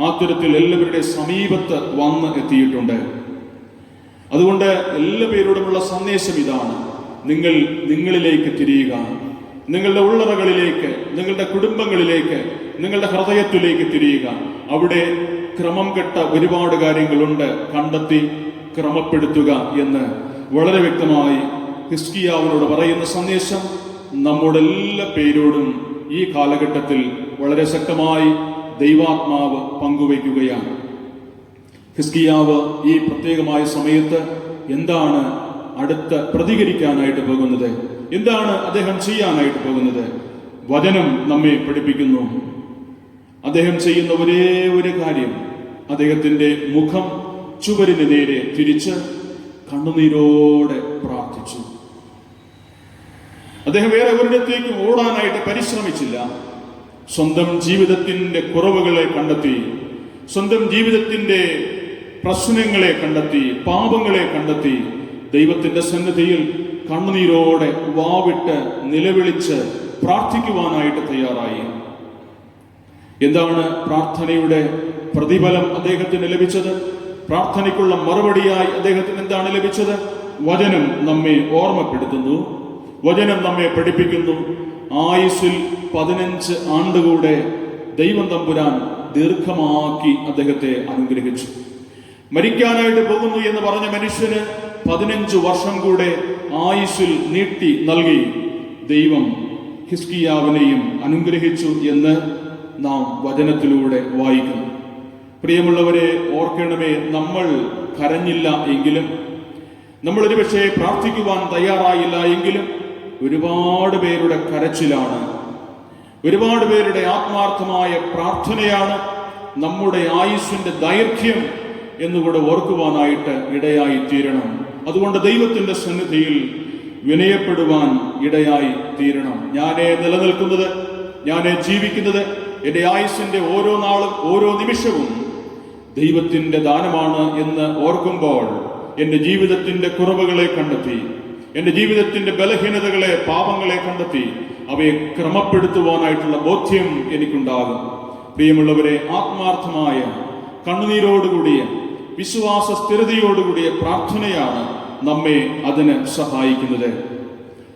ആ തരത്തിൽ എല്ലാവരുടെ സമീപത്ത് വന്ന് എത്തിയിട്ടുണ്ട്. അതുകൊണ്ട് എല്ലാ പേരോടുമുള്ള സന്ദേശം ഇതാണ്: നിങ്ങൾ നിങ്ങളിലേക്ക് തിരിയുക, നിങ്ങളുടെ ഉള്ളറകളിലേക്ക്, നിങ്ങളുടെ കുടുംബങ്ങളിലേക്ക്, നിങ്ങളുടെ ഹൃദയത്തിലേക്ക് തിരിയുക. അവിടെ ക്രമം കെട്ട ഒരുപാട് കാര്യങ്ങളുണ്ട്, കണ്ടെത്തി ക്രമപ്പെടുത്തുക എന്ന് വളരെ വ്യക്തമായി ഹിസ്കിയാവിനോട് പറയുന്ന സന്ദേശം നമ്മുടെ എല്ലാ പേരോടും ഈ കാലഘട്ടത്തിൽ വളരെ ശക്തമായി ദൈവാത്മാവ് പങ്കുവയ്ക്കുകയാണ്. ഹിസ്കിയാവ് ഈ പ്രത്യേകമായ സമയത്ത് എന്താണ് അടുത്ത് പ്രതികരിക്കാനായിട്ട് പോകുന്നത്? എന്താണ് അദ്ദേഹം ചെയ്യാനായിട്ട് പോകുന്നത്? വചനം നമ്മെ പഠിപ്പിക്കുന്നു. അദ്ദേഹം ചെയ്യുന്ന ഒരേ ഒരു കാര്യം, അദ്ദേഹത്തിന്റെ മുഖം ചുവരിന് നേരെ തിരിച്ച് കണ്ണുനീരോടെ പ്രാർത്ഥിച്ചു. അദ്ദേഹം വേറെ ഒരിടത്തേക്കും ഓടാനായിട്ട് പരിശ്രമിച്ചില്ല. സ്വന്തം ജീവിതത്തിന്റെ കുറവുകളെ കണ്ടെത്തി, സ്വന്തം ജീവിതത്തിന്റെ പ്രശ്നങ്ങളെ കണ്ടെത്തി, പാപങ്ങളെ കണ്ടെത്തി, ദൈവത്തിന്റെ സന്നിധിയിൽ കണ്ണുനീരോടെ വാവിട്ട് നിലവിളിച്ച് പ്രാർത്ഥിക്കുവാനായിട്ട് തയ്യാറായി. എന്താണ് പ്രാർത്ഥനയുടെ പ്രതിഫലം അദ്ദേഹത്തിന് ലഭിച്ചത്? പ്രാർത്ഥനയ്ക്കുള്ള മറുപടിയായി അദ്ദേഹത്തിന് എന്താണ് ലഭിച്ചത്? വചനം നമ്മെ ഓർമ്മപ്പെടുത്തുന്നു, വചനം നമ്മെ പഠിപ്പിക്കുന്നു. ആയുസ്സിൽ 15 ആണ്ടുകൂടെ ദൈവം തമ്പുരാൻ ദീർഘമാക്കി അദ്ദേഹത്തെ അനുഗ്രഹിച്ചു. മരിക്കാനായിട്ട് പോകുന്നു എന്ന് പറഞ്ഞ മനുഷ്യന് 15 വർഷം കൂടെ ആയുസ്സിൽ നീട്ടി നൽകി ദൈവം ഹിസ്കിയാവിനെയും അനുഗ്രഹിച്ചു എന്ന് നാം വചനത്തിലൂടെ വായിക്കുന്നു. പ്രിയമുള്ളവരെ, ഓർക്കണമേ, നമ്മൾ കരഞ്ഞില്ല എങ്കിലും, നമ്മൾ ഒരുപക്ഷെ പ്രാർത്ഥിക്കുവാൻ തയ്യാറായില്ല എങ്കിലും ഒരുപാട് പേരുടെ കരച്ചിലാണ്, ഒരുപാട് പേരുടെ ആത്മാർത്ഥമായ പ്രാർത്ഥനയാണ് നമ്മുടെ ആയുസ്സിന്റെ ദൈർഘ്യം എന്നുകൂടെ ഓർക്കുവാനായിട്ട് ഇടയായി തീരണം. അതുകൊണ്ട് ദൈവത്തിന്റെ സന്നിധിയിൽ വിനയപ്പെടുവാൻ ഇടയായി തീരണം. ഞാനേ നിലനിൽക്കുന്നത്, ഞാനേ ജീവിക്കുന്നത്, എന്റെ ആയുസ്സിന്റെ ഓരോ നാളും ഓരോ നിമിഷവും ദൈവത്തിന്റെ ദാനമാണ് എന്ന് ഓർക്കുമ്പോൾ എന്റെ ജീവിതത്തിന്റെ കുറവുകളെ കണ്ടെത്തി, എന്റെ ജീവിതത്തിന്റെ ബലഹീനതകളെ, പാപങ്ങളെ കണ്ടെത്തി അവയെ ക്രമപ്പെടുത്തുവാനായിട്ടുള്ള ബോധ്യം എനിക്കുണ്ടാകും. പ്രിയമുള്ളവരെ, ആത്മാർത്ഥമായ കണ്ണുനീരോടുകൂടിയ വിശ്വാസ സ്ഥിരതയോടുകൂടിയ പ്രാർത്ഥനയാണ് നമ്മെ അതിന് സഹായിക്കുന്നത്.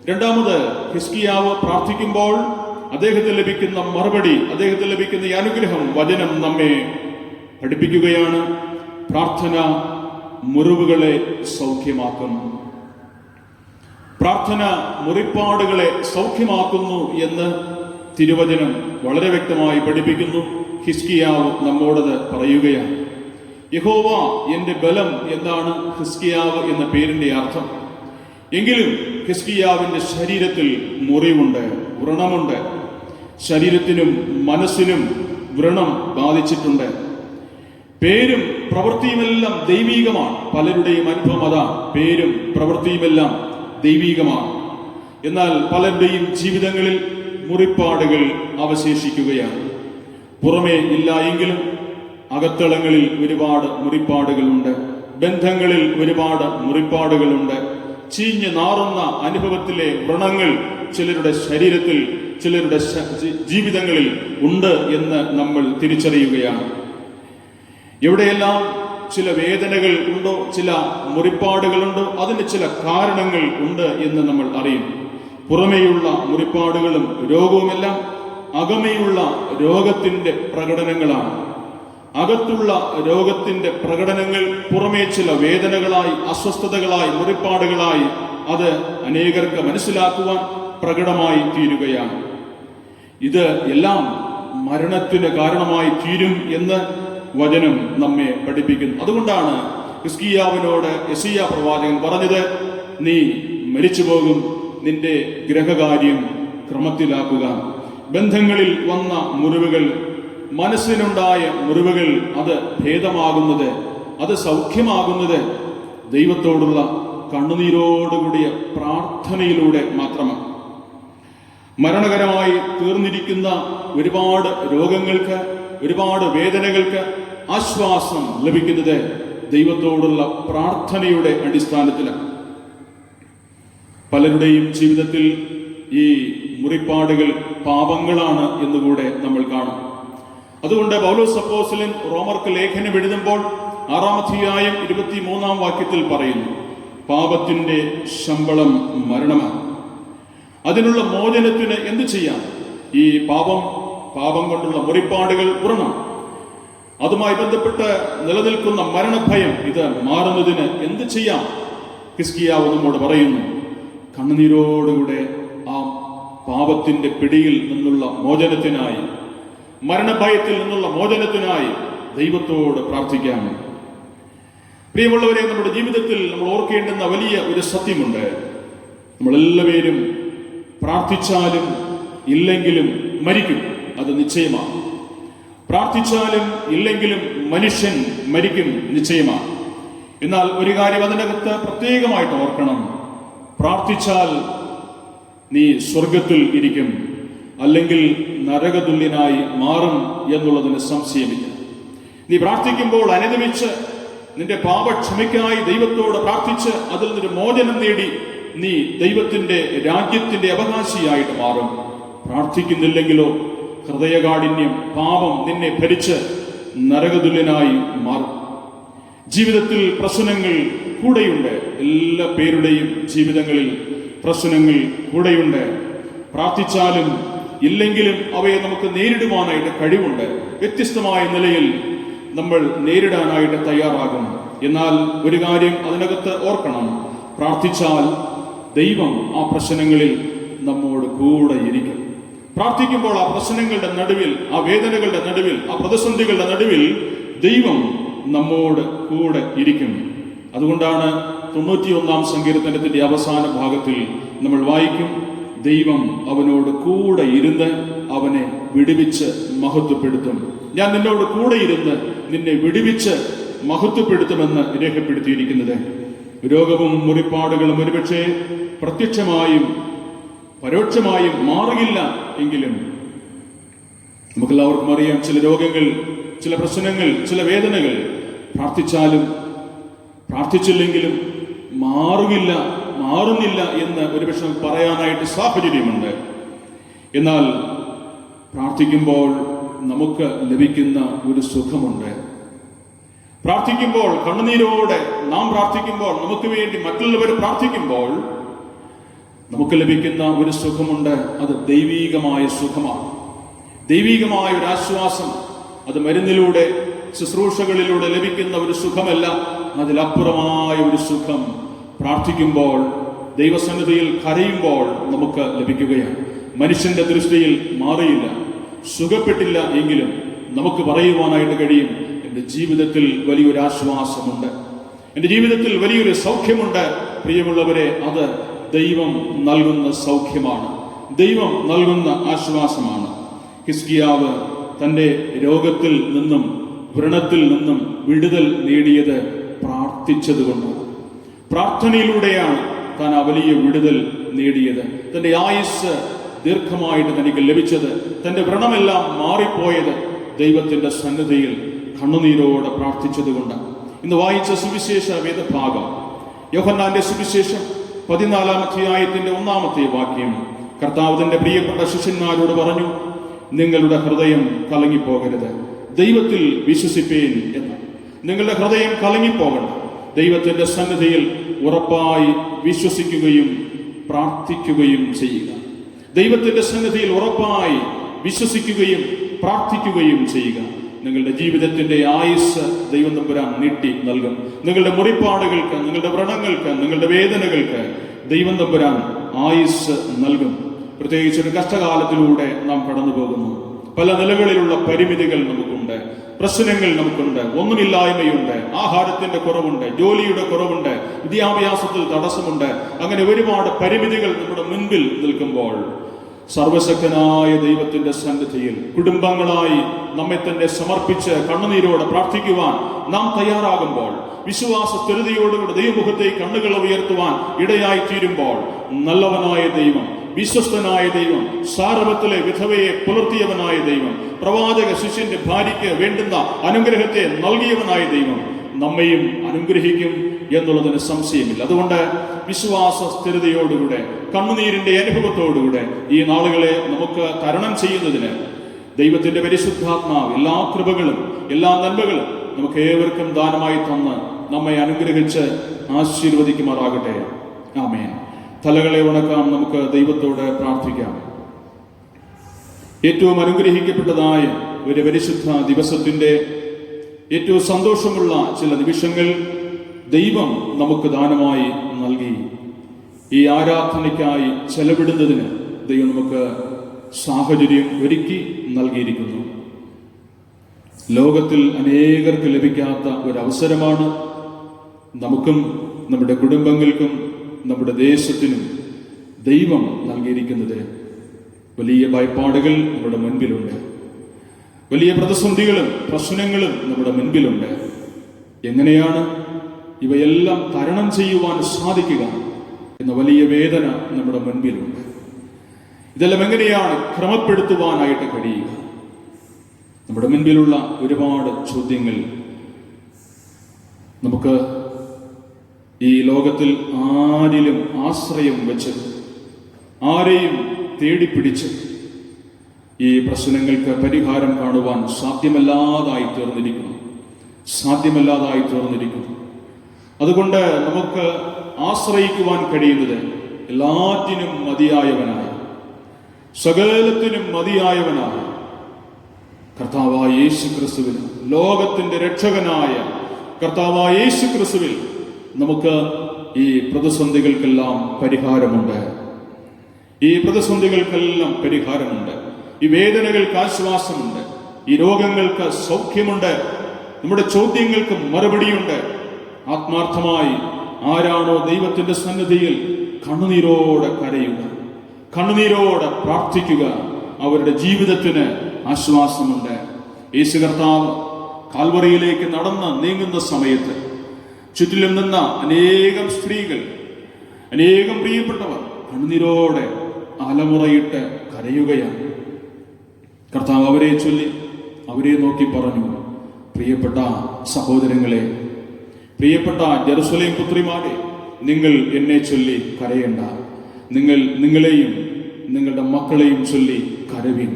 രണ്ടാമത്, ഹിസ്കിയാവ് പ്രാർത്ഥിക്കുമ്പോൾ അദ്ദേഹത്തിന് ലഭിക്കുന്ന മറുപടി, അദ്ദേഹത്തിന് ലഭിക്കുന്ന ഈ അനുഗ്രഹം, വചനം നമ്മെ പഠിപ്പിക്കുകയാണ്. പ്രാർത്ഥന മുറിവുകളെ സൗഖ്യമാക്കും. പ്രാർത്ഥന മുറിപ്പാടുകളെ സൗഖ്യമാക്കുന്നു എന്ന് തിരുവചനം വളരെ വ്യക്തമായി പഠിപ്പിക്കുന്നു. ഹിസ്കിയാവ് നമ്മോടത് പറയുകയാണ്. യഹോവ എന്റെ ബലം എന്നാണ് ഹിസ്കിയാവ് എന്ന പേരിന്റെ അർത്ഥം. എങ്കിലും ഹിസ്കിയാവിന്റെ ശരീരത്തിൽ മുറിവുണ്ട്, വ്രണമുണ്ട്. ശരീരത്തിനും മനസ്സിനും വ്രണം ബാധിച്ചിട്ടുണ്ട്. പേരും പ്രവൃത്തിയുമെല്ലാം ദൈവീകമാണ്. പലരുടെയും അനുഭവം അതാണ്, പേരും പ്രവൃത്തിയുമെല്ലാം ദൈവീകമാണ്. എന്നാൽ പലരുടെയും ജീവിതങ്ങളിൽ മുറിപ്പാടുകൾ അവശേഷിക്കുകയാണ്. പുറമേ ഇല്ല എങ്കിലും അകത്തളങ്ങളിൽ ഒരുപാട് മുറിപ്പാടുകളുണ്ട്, ബന്ധങ്ങളിൽ ഒരുപാട് മുറിപ്പാടുകളുണ്ട്. ചീഞ്ഞ് നാറുന്ന അനുഭവത്തിലെ വ്രണങ്ങൾ ചിലരുടെ ശരീരത്തിൽ, ചിലരുടെ ജീവിതങ്ങളിൽ ഉണ്ട് എന്ന് നമ്മൾ തിരിച്ചറിയുകയാണ്. എവിടെയെല്ലാം ചില വേദനകൾ ഉണ്ടോ, ചില മുറിപ്പാടുകളുണ്ടോ, അതിന് ചില കാരണങ്ങൾ ഉണ്ട് എന്ന് നമ്മൾ അറിയും. പുറമേയുള്ള മുറിപ്പാടുകളും രോഗവുമെല്ലാം അകമേയുള്ള രോഗത്തിന്റെ പ്രകടനങ്ങളാണ്. അകത്തുള്ള രോഗത്തിന്റെ പ്രകടനങ്ങൾ പുറമേ ചില വേദനകളായി, അസ്വസ്ഥതകളായി, മുറിപ്പാടുകളായി അത് അനേകർക്ക് മനസ്സിലാക്കുവാൻ പ്രകടമായി തീരുകയാണ്. ഇത് എല്ലാം മരണത്തിന് കാരണമായി തീരും എന്ന് വചനം നമ്മെ പഠിപ്പിക്കുന്നു. അതുകൊണ്ടാണ് ഹിസ്കിയാവിനോട് യെശയ്യാ പ്രവാചകൻ പറഞ്ഞത്, നീ മരിച്ചു പോകും, നിന്റെ ഗ്രഹകാര്യം ക്രമത്തിലാക്കുക. ബന്ധങ്ങളിൽ വന്ന മുറിവുകൾ, മനസ്സിനുണ്ടായ മുറിവുകൾ, അത് ഭേദമാകുന്നത്, അത് സൗഖ്യമാകുന്നത് ദൈവത്തോടുള്ള കണ്ണുനീരോടുകൂടിയ പ്രാർത്ഥനയിലൂടെ മാത്രമാണ്. മരണകരമായി തീർന്നിരിക്കുന്ന ഒരുപാട് രോഗങ്ങൾക്ക്, ഒരുപാട് വേദനകൾക്ക് ആശ്വാസം ലഭിക്കുന്നത് ദൈവത്തോടുള്ള പ്രാർത്ഥനയുടെ അടിസ്ഥാനത്തിലാണ്. പലരുടെയും ജീവിതത്തിൽ ഈ മുറിപ്പാടുകൾ പാപങ്ങളാണ് എന്നുകൂടെ നമ്മൾ കാണും. അതുകൊണ്ട് പൗലോസ് അപ്പോസ്തലൻ റോമർക്ക് ലേഖനം എഴുതുമ്പോൾ 6-ാം അധ്യായം 23-ാം വാക്യത്തിൽ പറയുന്നു, പാപത്തിന്റെ ശമ്പളം മരണമാണ്. അതിനുള്ള മോചനത്തിന് എന്ത് ചെയ്യാം? ഈ പാപം കൊണ്ടുള്ള മുറിപ്പാടുകൾ ഉറണം. അതുമായി ബന്ധപ്പെട്ട് നിലനിൽക്കുന്ന മരണഭയം, ഇത് മാറുന്നതിന് എന്ത് ചെയ്യാം? ഹിസ്കിയാവ് നമ്മോട് പറയുന്നു, കണ്ണുനീരോടുകൂടെ ആ പാപത്തിന്റെ പിടിയിൽ നിന്നുള്ള മോചനത്തിനായി, മരണഭയത്തിൽ നിന്നുള്ള മോചനത്തിനായി ദൈവത്തോട് പ്രാർത്ഥിക്കാം. പ്രിയമുള്ളവരെ, നമ്മുടെ ജീവിതത്തിൽ നമ്മൾ ഓർക്കേണ്ടുന്ന വലിയ ഒരു സത്യമുണ്ട്. നമ്മളെല്ലാവരും പ്രാർത്ഥിച്ചാലും ഇല്ലെങ്കിലും മരിക്കും, അത് നിശ്ചയമാണ്. പ്രാർത്ഥിച്ചാലും ഇല്ലെങ്കിലും മനുഷ്യൻ മരിക്കും നിശ്ചയമാണ്. എന്നാൽ ഒരു കാര്യം അതിനകത്ത് പ്രത്യേകമായിട്ട് ഓർക്കണം. പ്രാർത്ഥിച്ചാൽ നീ സ്വർഗത്തിൽ ഇരിക്കും, അല്ലെങ്കിൽ നരകതുല്യനായി മാറും എന്നുള്ളതിന് സംശയമില്ല. നീ പ്രാർത്ഥിക്കുമ്പോൾ അനുദമിച്ച് നിന്റെ പാപക്ഷമയ്ക്കായി ദൈവത്തോട് പ്രാർത്ഥിച്ച് അതിൽ നിന്നൊരു മോചനം നേടി നീ ദൈവത്തിന്റെ രാജ്യത്തിന്റെ അവകാശിയായിട്ട് മാറും. പ്രാർത്ഥിക്കുന്നില്ലെങ്കിലോ ഹൃദയകാഠിന്യം, പാപം നിന്നെ ഭരിച്ച് നരകതുല്യനായി മാറും. ജീവിതത്തിൽ പ്രശ്നങ്ങൾ കൂടെയുണ്ട്. എല്ലാ പേരുടെയും ജീവിതങ്ങളിൽ പ്രശ്നങ്ങൾ കൂടെയുണ്ട്. പ്രാർത്ഥിച്ചാലും ഇല്ലെങ്കിലും അവയെ നമുക്ക് നേരിടുവാനായിട്ട് കഴിവുണ്ട്. വ്യത്യസ്തമായ നിലയിൽ നമ്മൾ നേരിടാനായിട്ട് തയ്യാറാകും. എന്നാൽ ഒരു കാര്യം അതിനകത്ത് ഓർക്കണം. പ്രാർത്ഥിച്ചാൽ ദൈവം ആ പ്രശ്നങ്ങളിൽ നമ്മോട് കൂടെ ഇരിക്കും. പ്രാർത്ഥിക്കുമ്പോൾ ആ പ്രശ്നങ്ങളുടെ നടുവിൽ, ആ വേദനകളുടെ നടുവിൽ, ആ പ്രതിസന്ധികളുടെ നടുവിൽ ദൈവം നമ്മോട് കൂടെ ഇരിക്കും. അതുകൊണ്ടാണ് 91-ാം സങ്കീർത്തനത്തിന്റെ അവസാന ഭാഗത്തിൽ നമ്മൾ വായിക്കും, ദൈവം അവനോട് കൂടെ ഇരുന്ന് അവനെ വിടുവിച്ച് മഹത്വപ്പെടുത്തും. ഞാൻ നിന്നോട് കൂടെ ഇരുന്ന് നിന്നെ വിടുവിച്ച് മഹത്വപ്പെടുത്തുമെന്ന് രേഖപ്പെടുത്തിയിരിക്കുന്നത്. രോഗവും മുറിപ്പാടുകളും ഒരുപക്ഷെ പ്രത്യക്ഷമായും പരോക്ഷമായും മാറിയില്ല എങ്കിലും നമുക്കെല്ലാവർക്കും അറിയാം, ചില രോഗങ്ങൾ, ചില പ്രശ്നങ്ങൾ, ചില വേദനകൾ പ്രാർത്ഥിച്ചാലും പ്രാർത്ഥിച്ചില്ലെങ്കിലും മാറുന്നില്ല എന്ന് ഒരുപക്ഷെ പറയാനായിട്ട് സാഹചര്യമുണ്ട്. എന്നാൽ പ്രാർത്ഥിക്കുമ്പോൾ നമുക്ക് ലഭിക്കുന്ന ഒരു സുഖമുണ്ട്. പ്രാർത്ഥിക്കുമ്പോൾ കണ്ണുനീരോടെ നാം പ്രാർത്ഥിക്കുമ്പോൾ, നമുക്ക് വേണ്ടി മറ്റുള്ളവർ പ്രാർത്ഥിക്കുമ്പോൾ നമുക്ക് ലഭിക്കുന്ന ഒരു സുഖമുണ്ട്. അത് ദൈവീകമായ സുഖമാണ്, ദൈവീകമായ ഒരു ആശ്വാസം. അത് മരുന്നിലൂടെ, ശുശ്രൂഷകളിലൂടെ ലഭിക്കുന്ന ഒരു സുഖമല്ല, അതിലപ്പുറമായ ഒരു സുഖം പ്രാർത്ഥിക്കുമ്പോൾ, ദൈവസന്നിധിയിൽ കരയുമ്പോൾ നമുക്ക് ലഭിക്കുകയാണ്. മനുഷ്യന്റെ ദൃഷ്ടിയിൽ മാറിയില്ല, സുഖപ്പെട്ടില്ല എങ്കിലും നമുക്ക് പറയുവാനായിട്ട് കഴിയും, എൻ്റെ ജീവിതത്തിൽ വലിയൊരു ആശ്വാസമുണ്ട്, എൻ്റെ ജീവിതത്തിൽ വലിയൊരു സൗഖ്യമുണ്ട്. പ്രിയമുള്ളവരെ, അത് ദൈവം നൽകുന്ന സൗഖ്യമാണ്, ദൈവം നൽകുന്ന ആശ്വാസമാണ്. ഹിസ്കിയാവ് തൻ്റെ രോഗത്തിൽ നിന്നും വ്രണത്തിൽ നിന്നും വിടുതൽ നേടിയത് പ്രാർത്ഥിച്ചതുകൊണ്ട്. പ്രാർത്ഥനയിലൂടെയാണ് താൻ ആ വലിയ വിടുതൽ നേടിയത്. തൻ്റെ ആയുസ് ദീർഘമായിട്ട് തനിക്ക് ലഭിച്ചത്, തൻ്റെ വ്രണമെല്ലാം മാറിപ്പോയത് ദൈവത്തിന്റെ സന്നിധിയിൽ കണ്ണുനീരോടെ പ്രാർത്ഥിച്ചതുകൊണ്ട്. ഇന്ന് വായിച്ച സുവിശേഷ വേദഭാഗം യോഹന്നാന്റെ സുവിശേഷം 14-ാം അധ്യായത്തിന്റെ 1-ാമത്തെ വാക്യം. കർത്താവ് തന്റെ പ്രിയപ്പെട്ട ശിഷ്യന്മാരോട് പറഞ്ഞു, നിങ്ങളുടെ ഹൃദയം കലങ്ങിപ്പോകരുത്, ദൈവത്തിൽ വിശ്വസിപ്പേൻ എന്ന്. നിങ്ങളുടെ ഹൃദയം കലങ്ങിപ്പോകണം. ദൈവത്തിന്റെ സന്നിധിയിൽ ഉറപ്പായി വിശ്വസിക്കുകയും പ്രാർത്ഥിക്കുകയും ചെയ്യുക. ദൈവത്തിന്റെ സന്നിധിയിൽ ഉറപ്പായി വിശ്വസിക്കുകയും പ്രാർത്ഥിക്കുകയും ചെയ്യുക. നിങ്ങളുടെ ജീവിതത്തിന്റെ ആയുസ് ദൈവം തമ്പുരാൻ നീട്ടി നൽകും. നിങ്ങളുടെ മുറിപ്പാടുകൾക്ക്, നിങ്ങളുടെ വ്രണങ്ങൾക്ക്, നിങ്ങളുടെ വേദനകൾക്ക് ദൈവം തമ്പുരാൻ ആയുസ് നൽകും. പ്രത്യേകിച്ച് ഒരു കഷ്ടകാലത്തിലൂടെ നാം കടന്നു പോകുന്നു. പല നിലകളിലുള്ള പരിമിതികൾ നമുക്കുണ്ട്, പ്രശ്നങ്ങൾ നമുക്കുണ്ട്, ഒന്നുമില്ലായ്മയുണ്ട്, ആഹാരത്തിന്റെ കുറവുണ്ട്, ജോലിയുടെ കുറവുണ്ട്, വിദ്യാഭ്യാസത്തിൽ തടസ്സമുണ്ട്. അങ്ങനെ ഒരുപാട് പരിമിതികൾ നമ്മുടെ മുൻപിൽ നിൽക്കുമ്പോൾ സർവശക്തനായ ദൈവത്തിന്റെ സന്നിധിയിൽ കുടുംബങ്ങളായി നമ്മെ തന്നെ സമർപ്പിച്ച് കണ്ണുനീരോടെ പ്രാർത്ഥിക്കുവാൻ നാം തയ്യാറാകുമ്പോൾ, വിശ്വാസ സ്ഥിരതയോടുകൂടെ ദൈവമുഖത്തേക്ക് കണ്ണുകൾ ഉയർത്തുവാൻ ഇടയായി തീരുമ്പോൾ, നല്ലവനായ ദൈവം, വിശ്വസ്തനായ ദൈവം, സാരവത്തിലെ വിധവയെ പുലർത്തിയവനായ ദൈവം, പ്രവാചക ശിഷ്യന്റെ ഭാര്യയ്ക്ക് വേണ്ടുന്ന അനുഗ്രഹത്തെ നൽകിയവനായ ദൈവം നമ്മയും അനുഗ്രഹിക്കും എന്നുള്ളതിന് സംശയമില്ല. അതുകൊണ്ട് വിശ്വാസ സ്ഥിരതയോടുകൂടെ, കണ്ണുനീരിന്റെ അനുഭവത്തോടുകൂടെ ഈ നാളുകളെ നമുക്ക് തരണം ചെയ്യുന്നതിന് ദൈവത്തിന്റെ പരിശുദ്ധാത്മാവ് എല്ലാ കൃപകളും എല്ലാ നന്മകളും നമുക്ക് ഏവർക്കും ദാനമായി തന്ന് നമ്മെ അനുഗ്രഹിച്ച് ആശീർവദിക്കുമാറാകട്ടെ. ആമേൻ. തലകളെ ഉണക്കാം, നമുക്ക് ദൈവത്തോട് പ്രാർത്ഥിക്കാം. ഏറ്റവും അനുഗ്രഹിക്കപ്പെട്ടതായ ഒരു പരിശുദ്ധ ദിവസത്തിന്റെ ഏറ്റവും സന്തോഷമുള്ള ചില നിമിഷങ്ങൾ ദൈവം നമുക്ക് ദാനമായി നൽകി. ഈ ആരാധനയ്ക്കായി ചെലവിടുന്നതിന് ദൈവം നമുക്ക് സാഹചര്യം ഒരുക്കി നൽകിയിരിക്കുന്നു. ലോകത്തിൽ അനേകർക്ക് ലഭിക്കാത്ത ഒരവസരമാണ് നമുക്കും നമ്മുടെ കുടുംബങ്ങൾക്കും നമ്മുടെ ദേശത്തിനും ദൈവം നൽകിയിരിക്കുന്നത്. വലിയ ഭയപ്പാടുകൾ നമ്മുടെ മുൻപിലുണ്ട്. വലിയ പ്രതിസന്ധികളും പ്രശ്നങ്ങളും നമ്മുടെ മുൻപിലുണ്ട്. എങ്ങനെയാണ് ഇവയെല്ലാം തരണം ചെയ്യുവാൻ സാധിക്കുക എന്ന വലിയ വേദന നമ്മുടെ മുൻപിലുണ്ട്. ഇതെല്ലാം എങ്ങനെയാണ് ക്രമപ്പെടുത്തുവാനായിട്ട് കഴിയുക? നമ്മുടെ മുൻപിലുള്ള ഒരുപാട് ചോദ്യങ്ങൾ നമുക്ക് ഈ ലോകത്തിൽ ആരിലും ആശ്രയം വെച്ച് ആരെയും തേടിപ്പിടിച്ച് ഈ പ്രശ്നങ്ങൾക്ക് പരിഹാരം കാണുവാൻ സാധ്യമല്ലാതായി തീർന്നിരിക്കുന്നു. അതുകൊണ്ട് നമുക്ക് ആശ്രയിക്കുവാൻ കഴിയുന്നത് എല്ലാറ്റിനും മതിയായവനായ, സകലത്തിനും മതിയായവനായ കർത്താവായ യേശു ക്രിസ്തുവിൽ, ലോകത്തിന്റെ രക്ഷകനായ കർത്താവായ യേശു ക്രിസ്തുവിൽ നമുക്ക് ഈ പ്രതിസന്ധികൾക്കെല്ലാം പരിഹാരമുണ്ട്. ഈ വേദനകൾക്ക് ആശ്വാസമുണ്ട്. ഈ രോഗങ്ങൾക്ക് സൗഖ്യമുണ്ട്. നമ്മുടെ ചോദ്യങ്ങൾക്ക് മറുപടിയുണ്ട്. ആത്മാർത്ഥമായി ആരാണോ ദൈവത്തിന്റെ സന്നിധിയിൽ കണ്ണുനീരോടെ കരയുക, കണ്ണുനീരോടെ പ്രാർത്ഥിക്കുക, അവരുടെ ജീവിതത്തിന് ആശ്വാസമുണ്ട്. യേശു കർത്താവ് കാൽവറിയിലേക്ക് നടന്ന് നീങ്ങുന്ന സമയത്ത് ചുറ്റിലും നിന്ന അനേകം സ്ത്രീകൾ, അനേകം പ്രിയപ്പെട്ടവർ കണ്ണുനീരോടെ അലമുറയിട്ട് കരയുകയാണ്. കർത്താവ് അവരെ ചൊല്ലി, അവരെ നോക്കി പറഞ്ഞു, പ്രിയപ്പെട്ട സഹോദരങ്ങളെ, പ്രിയപ്പെട്ട ജെറുസലേം പുത്രിമാരെ, നിങ്ങൾ എന്നെ ചൊല്ലി കരയണ്ട. നിങ്ങൾ നിങ്ങളെയും നിങ്ങളുടെ മക്കളെയും ചൊല്ലി കരവിൻ.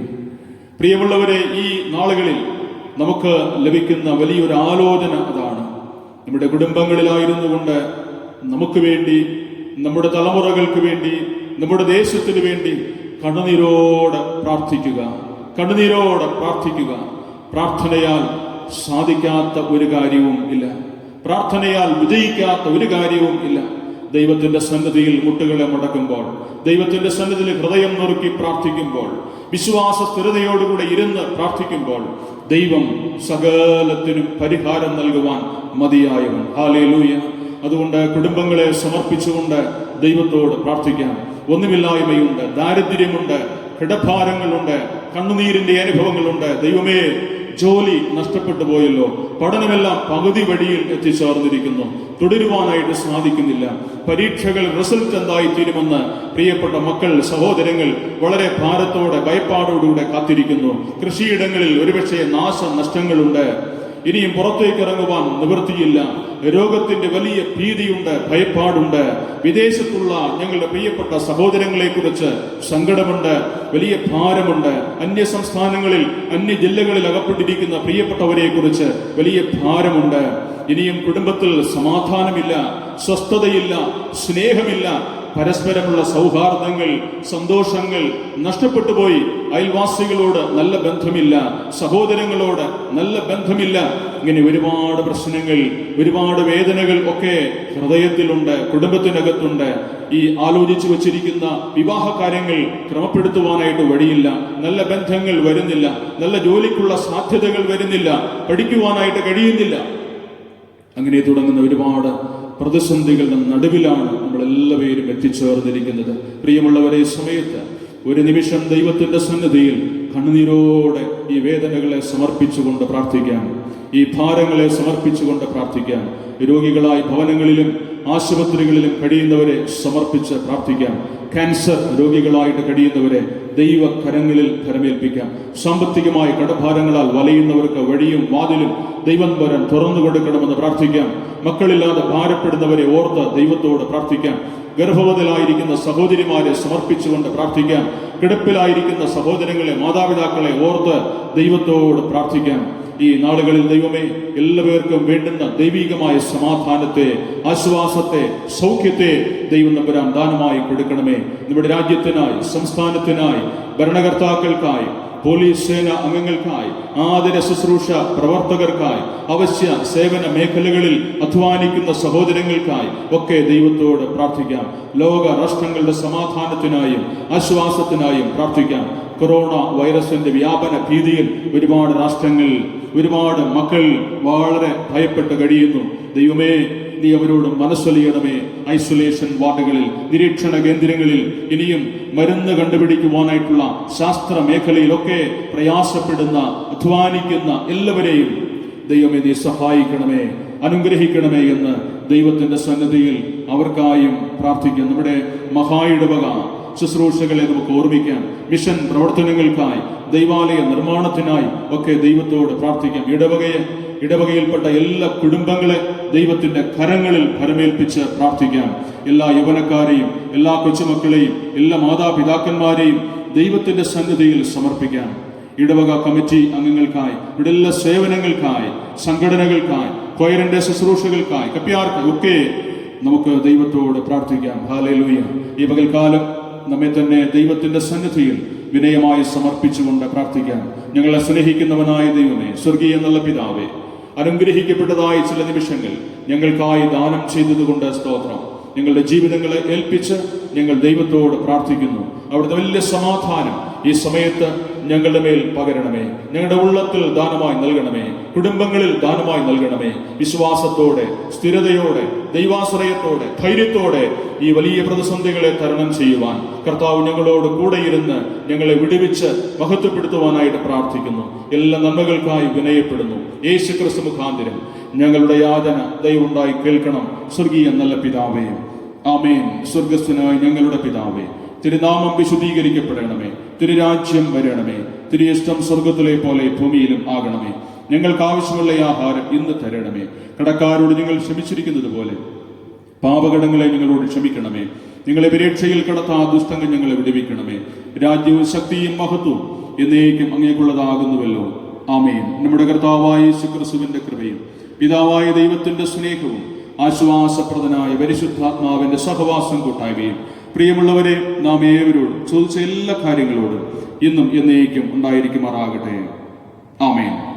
പ്രിയമുള്ളവരെ, ഈ നാളുകളിൽ നമുക്ക് ലഭിക്കുന്ന വലിയൊരു ആലോചന അതാണ്. നമ്മുടെ കുടുംബങ്ങളിലായിരുന്നു കൊണ്ട് നമുക്ക് വേണ്ടി, നമ്മുടെ തലമുറകൾക്ക് വേണ്ടി, നമ്മുടെ ദേശത്തിന് വേണ്ടി കണ്ണുനീരോടെ പ്രാർത്ഥിക്കുക. പ്രാർത്ഥനയാൽ സാധിക്കാത്ത ഒരു കാര്യവും ഇല്ല. പ്രാർത്ഥനയാൽ വിജയിക്കാത്ത ഒരു കാര്യവും ഇല്ല. ദൈവത്തിന്റെ സന്നിധിയിൽ മുട്ടുകളെ മടക്കുമ്പോൾ, ദൈവത്തിന്റെ സന്നിധിയിൽ ഹൃദയം നുറുക്കി പ്രാർത്ഥിക്കുമ്പോൾ, വിശ്വാസ സ്ഥിരതയോടുകൂടെ ഇരുന്ന് പ്രാർത്ഥിക്കുമ്പോൾ ദൈവം സകലത്തിനും പരിഹാരം നൽകുവാൻ മതിയായവൻ. ഹല്ലേലൂയ. അതുകൊണ്ട് കുടുംബങ്ങളെ സമർപ്പിച്ചുകൊണ്ട് ദൈവത്തോട് പ്രാർത്ഥിക്കാം. ഒന്നുമില്ലായ്മയുണ്ട്, ദാരിദ്ര്യമുണ്ട്, കിടഭാരങ്ങളുണ്ട്, കണ്ണുനീരിന്റെ അനുഭവങ്ങളുണ്ട്. ദൈവമേ, ജോലി നഷ്ടപ്പെട്ടു പോയല്ലോ, പഠനമെല്ലാം പകുതി വഴിയിൽ എത്തിച്ചേർന്നിരിക്കുന്നു, തുടരുവാനായിട്ട് സാധിക്കുന്നില്ല, പരീക്ഷകൾ റിസൾട്ട് എന്തായി തീരുമെന്ന് പ്രിയപ്പെട്ട മക്കൾ, സഹോദരങ്ങൾ വളരെ ഭാരത്തോടെ ഭയപ്പാടോടുകൂടെ കാത്തിരിക്കുന്നു. കൃഷിയിടങ്ങളിൽ ഒരുപക്ഷെ നാശനഷ്ടങ്ങളുണ്ട്. ഇനിയും പുറത്തേക്ക് ഇറങ്ങുവാൻ നിവൃത്തിയില്ല. രോഗത്തിന്റെ വലിയ ഭീതിയുണ്ട്, ഭയപ്പാടുണ്ട്. വിദേശത്തുള്ള ഞങ്ങളുടെ പ്രിയപ്പെട്ട സഹോദരങ്ങളെ കുറിച്ച് സങ്കടമുണ്ട്, വലിയ ഭാരമുണ്ട്. അന്യ സംസ്ഥാനങ്ങളിൽ, അന്യ ജില്ലകളിൽ അകപ്പെട്ടിരിക്കുന്ന പ്രിയപ്പെട്ടവരെ കുറിച്ച് വലിയ ഭാരമുണ്ട്. ഇനിയും കുടുംബത്തിൽ സമാധാനമില്ല, സ്വസ്ഥതയില്ല, സ്നേഹമില്ല, പരസ്പരമുള്ള സൗഹാർദ്ദങ്ങൾ, സന്തോഷങ്ങൾ നഷ്ടപ്പെട്ടു പോയി. അയൽവാസികളോട് നല്ല ബന്ധമില്ല, സഹോദരങ്ങളോട് നല്ല ബന്ധമില്ല. ഇങ്ങനെ ഒരുപാട് പ്രശ്നങ്ങൾ, ഒരുപാട് വേദനകൾ ഒക്കെ ഹൃദയത്തിലുണ്ട്, കുടുംബത്തിനകത്തുണ്ട്. ഈ ആലോചിച്ചു വച്ചിരിക്കുന്ന വിവാഹ കാര്യങ്ങൾ ക്രമപ്പെടുത്തുവാനായിട്ട് വഴിയില്ല. നല്ല ബന്ധങ്ങൾ വരുന്നില്ല, നല്ല ജോലിക്കുള്ള സാധ്യതകൾ വരുന്നില്ല, പഠിക്കുവാനായിട്ട് കഴിയുന്നില്ല. അങ്ങനെ തുടങ്ങുന്ന ഒരുപാട് പ്രതിസന്ധികളുടെ നടുവിലാണ് നമ്മളെല്ലാവരും എത്തിച്ചേർന്നിരിക്കുന്നത്. പ്രിയമുള്ളവരെ, സമയത്ത് ഒരു നിമിഷം ദൈവത്തിന്റെ സന്നിധിയിൽ കണ്ണുനീരോടെ ഈ വേദനകളെ സമർപ്പിച്ചുകൊണ്ട് പ്രാർത്ഥിക്കാം, ഈ ഭാരങ്ങളെ സമർപ്പിച്ചുകൊണ്ട് പ്രാർത്ഥിക്കാം. രോഗികളായി ഭവനങ്ങളിലും ആശുപത്രികളിലും കഴിയുന്നവരെ സമർപ്പിച്ച് പ്രാർത്ഥിക്കാം. ക്യാൻസർ രോഗികളായിട്ട് കഴിയുന്നവരെ ദൈവകരങ്ങളിൽ കരമേൽപ്പിക്കാം. സാമ്പത്തികമായ കടഭാരങ്ങളാൽ വലയുന്നവർക്ക് വഴിയും വാതിലും ദൈവം വരം തുറന്നു കൊടുക്കണമെന്ന് പ്രാർത്ഥിക്കാം. മക്കളില്ലാതെ ഭാരപ്പെടുന്നവരെ ഓർത്ത് ദൈവത്തോട് പ്രാർത്ഥിക്കാം. ഗർഭവതിലായിരിക്കുന്ന സഹോദരിമാരെ സമർപ്പിച്ചുകൊണ്ട് പ്രാർത്ഥിക്കാം. കിടപ്പിലായിരിക്കുന്ന സഹോദരങ്ങളെ, മാതാപിതാക്കളെ ഓർത്ത് ദൈവത്തോട് പ്രാർത്ഥിക്കാം. ഈ നാളുകളിൽ ദൈവമേ, എല്ലാവർക്കും വേണ്ടുന്ന ദൈവികമായ സമാധാനത്തെ, ആശ്വാസത്തെ, സൗഖ്യത്തെ ദൈവം നമ്പുരാൻ ദാനമായി കൊടുക്കണമേ. നമ്മുടെ രാജ്യത്തിനായി, സംസ്ഥാനത്തിനായി, ഭരണകർത്താക്കൾക്കായി, പോലീസ് സേന അംഗങ്ങൾക്കായി, ആദര ശുശ്രൂഷ പ്രവർത്തകർക്കായി, അവശ്യ സേവന മേഖലകളിൽ അധ്വാനിക്കുന്ന സഹോദരങ്ങൾക്കായി ഒക്കെ ദൈവത്തോട് പ്രാർത്ഥിക്കാം. ലോക രാഷ്ട്രങ്ങളുടെ സമാധാനത്തിനായും ആശ്വാസത്തിനായും പ്രാർത്ഥിക്കാം. കൊറോണ വൈറസിന്റെ വ്യാപന ഭീതിയിൽ ഒരുപാട് രാഷ്ട്രങ്ങൾ, ഒരുപാട് മക്കൾ വളരെ ഭയപ്പെട്ട് കഴിയുന്നു. ദൈവമേ, നീ അവരോട് മനസ്സലിയണമേ. ഐസൊലേഷൻ വാർഡുകളിൽ, നിരീക്ഷണ കേന്ദ്രങ്ങളിൽ, ഇനിയും മരുന്ന് കണ്ടുപിടിക്കുവാനായിട്ടുള്ള ശാസ്ത്ര മേഖലയിലൊക്കെ പ്രയാസപ്പെടുന്ന, അധ്വാനിക്കുന്ന എല്ലാവരെയും ദൈവമേ നീ സഹായിക്കണമേ, അനുഗ്രഹിക്കണമേ എന്ന് ദൈവത്തിന്റെ സന്നിധിയിൽ അവർക്കായും പ്രാർത്ഥിക്കാം. നമ്മുടെ മഹായിടവക ശുശ്രൂഷകളെ നമുക്ക് ഓർമ്മിക്കാം. മിഷൻ പ്രവർത്തനങ്ങൾക്കായി, ദൈവാലയ നിർമ്മാണത്തിനായി ഒക്കെ ദൈവത്തോട് പ്രാർത്ഥിക്കാം. ഇടവകയിൽപ്പെട്ട എല്ലാ കുടുംബങ്ങളെ ദൈവത്തിന്റെ കരങ്ങളിൽ ഭരമേൽപ്പിച്ച് പ്രാർത്ഥിക്കാം. എല്ലാ യൗവനക്കാരെയും, എല്ലാ കൊച്ചുമക്കളെയും, എല്ലാ മാതാപിതാക്കന്മാരെയും ദൈവത്തിന്റെ സന്നിധിയിൽ സമർപ്പിക്കാം. ഇടവക കമ്മിറ്റി അംഗങ്ങൾക്കായി, ഇവിടെ എല്ലാ സേവനങ്ങൾക്കായി, സംഘടനകൾക്കായി, കൊയറിന്റെ ശുശ്രൂഷകൾക്കായി, കപ്പ്യാർക്കായി ഒക്കെ നമുക്ക് ദൈവത്തോട് പ്രാർത്ഥിക്കാം. ഹല്ലേലൂയ. ഈ പകൽക്കാലം നമ്മെ തന്നെ ദൈവത്തിന്റെ സന്നിധിയിൽ വിനയമായി സമർപ്പിച്ചുകൊണ്ട് പ്രാർത്ഥിക്കാം. ഞങ്ങളെ സ്നേഹിക്കുന്നവനായ ദൈവമേ, സ്വർഗീയ നല്ല പിതാവേ, അനുഗ്രഹിക്കപ്പെട്ടതായ ചില നിമിഷങ്ങൾ ഞങ്ങൾക്കായി ദാനം ചെയ്തതുകൊണ്ട് സ്തോത്രം. ഞങ്ങളുടെ ജീവിതങ്ങളെ ഏൽപ്പിച്ച് ഞങ്ങൾ ദൈവത്തോട് പ്രാർത്ഥിക്കുന്നു. അവിടുത്തെ വലിയ സമാധാനം ഈ സമയത്ത് ഞങ്ങളുടെ മേൽ പകരണമേ. ഞങ്ങളുടെ ഉള്ളത്തിൽ ദാനമായി നൽകണമേ. കുടുംബങ്ങളിൽ ദാനമായി നൽകണമേ. വിശ്വാസത്തോടെ, സ്ഥിരതയോടെ, ദൈവാശ്രയത്തോടെ, ധൈര്യത്തോടെ ഈ വലിയ പ്രതിസന്ധികളെ തരണം ചെയ്യുവാൻ കർത്താവ് ഞങ്ങളോട് കൂടെയിരുന്ന് ഞങ്ങളെ വിടുവിച്ച് മഹത്വപ്പെടുത്തുവാനായിട്ട് പ്രാർത്ഥിക്കുന്നു. എല്ലാ നന്മകൾക്കായി വിനയപ്പെടുന്നു. യേശു ക്രിസ്തു മുഖാന്തരം ഞങ്ങളുടെ യാതന ദയവുണ്ടായി കേൾക്കണം. സ്വർഗീയ നല്ല പിതാവേ, ആമേൻ. സ്വർഗസ്ഥനായ ഞങ്ങളുടെ പിതാവേ, തിരുനാമം വിശുദ്ധീകരിക്കപ്പെടണമേ. തിരുരാജ്യം വരണമേ. തിരുയിഷ്ടം സ്വർഗത്തിലെ പോലെ ഭൂമിയിലും ആകണമേ. ഞങ്ങൾക്ക് ആവശ്യമുള്ള ആഹാരം ഇന്ന് തരണമേ. കടക്കാരോട് ഞങ്ങൾ ക്ഷമിച്ചിരിക്കുന്നത് പോലെ പാപകടങ്ങളെ ഞങ്ങളോട് ക്ഷമിക്കണമേ. ഞങ്ങളെ പരീക്ഷയിൽ കടത്താ ദുഷ്ടങ്ങൾ ഞങ്ങളെ വിടുവിക്കണമേ. രാജ്യവും ശക്തിയും മഹത്വവും എന്നേക്കും അങ്ങേക്കുള്ളതാകുന്നുവല്ലോ. ആമേൻ. നമ്മുടെ കർത്താവായ യേശു ക്രിസ്തുവിന്റെ കൃപയും പിതാവായ ദൈവത്തിന്റെ സ്നേഹവും ആശ്വാസപ്രദനായ പരിശുദ്ധാത്മാവിന്റെ സഹവാസം കൂട്ടായ്മയും പ്രിയമുള്ളവരെ നാം ഏവരോടും ചോദിച്ച എല്ലാ കാര്യങ്ങളോടും ഇന്നും എന്നേക്കും ഉണ്ടായിരിക്കുമാറാകട്ടെ. ആമേൻ.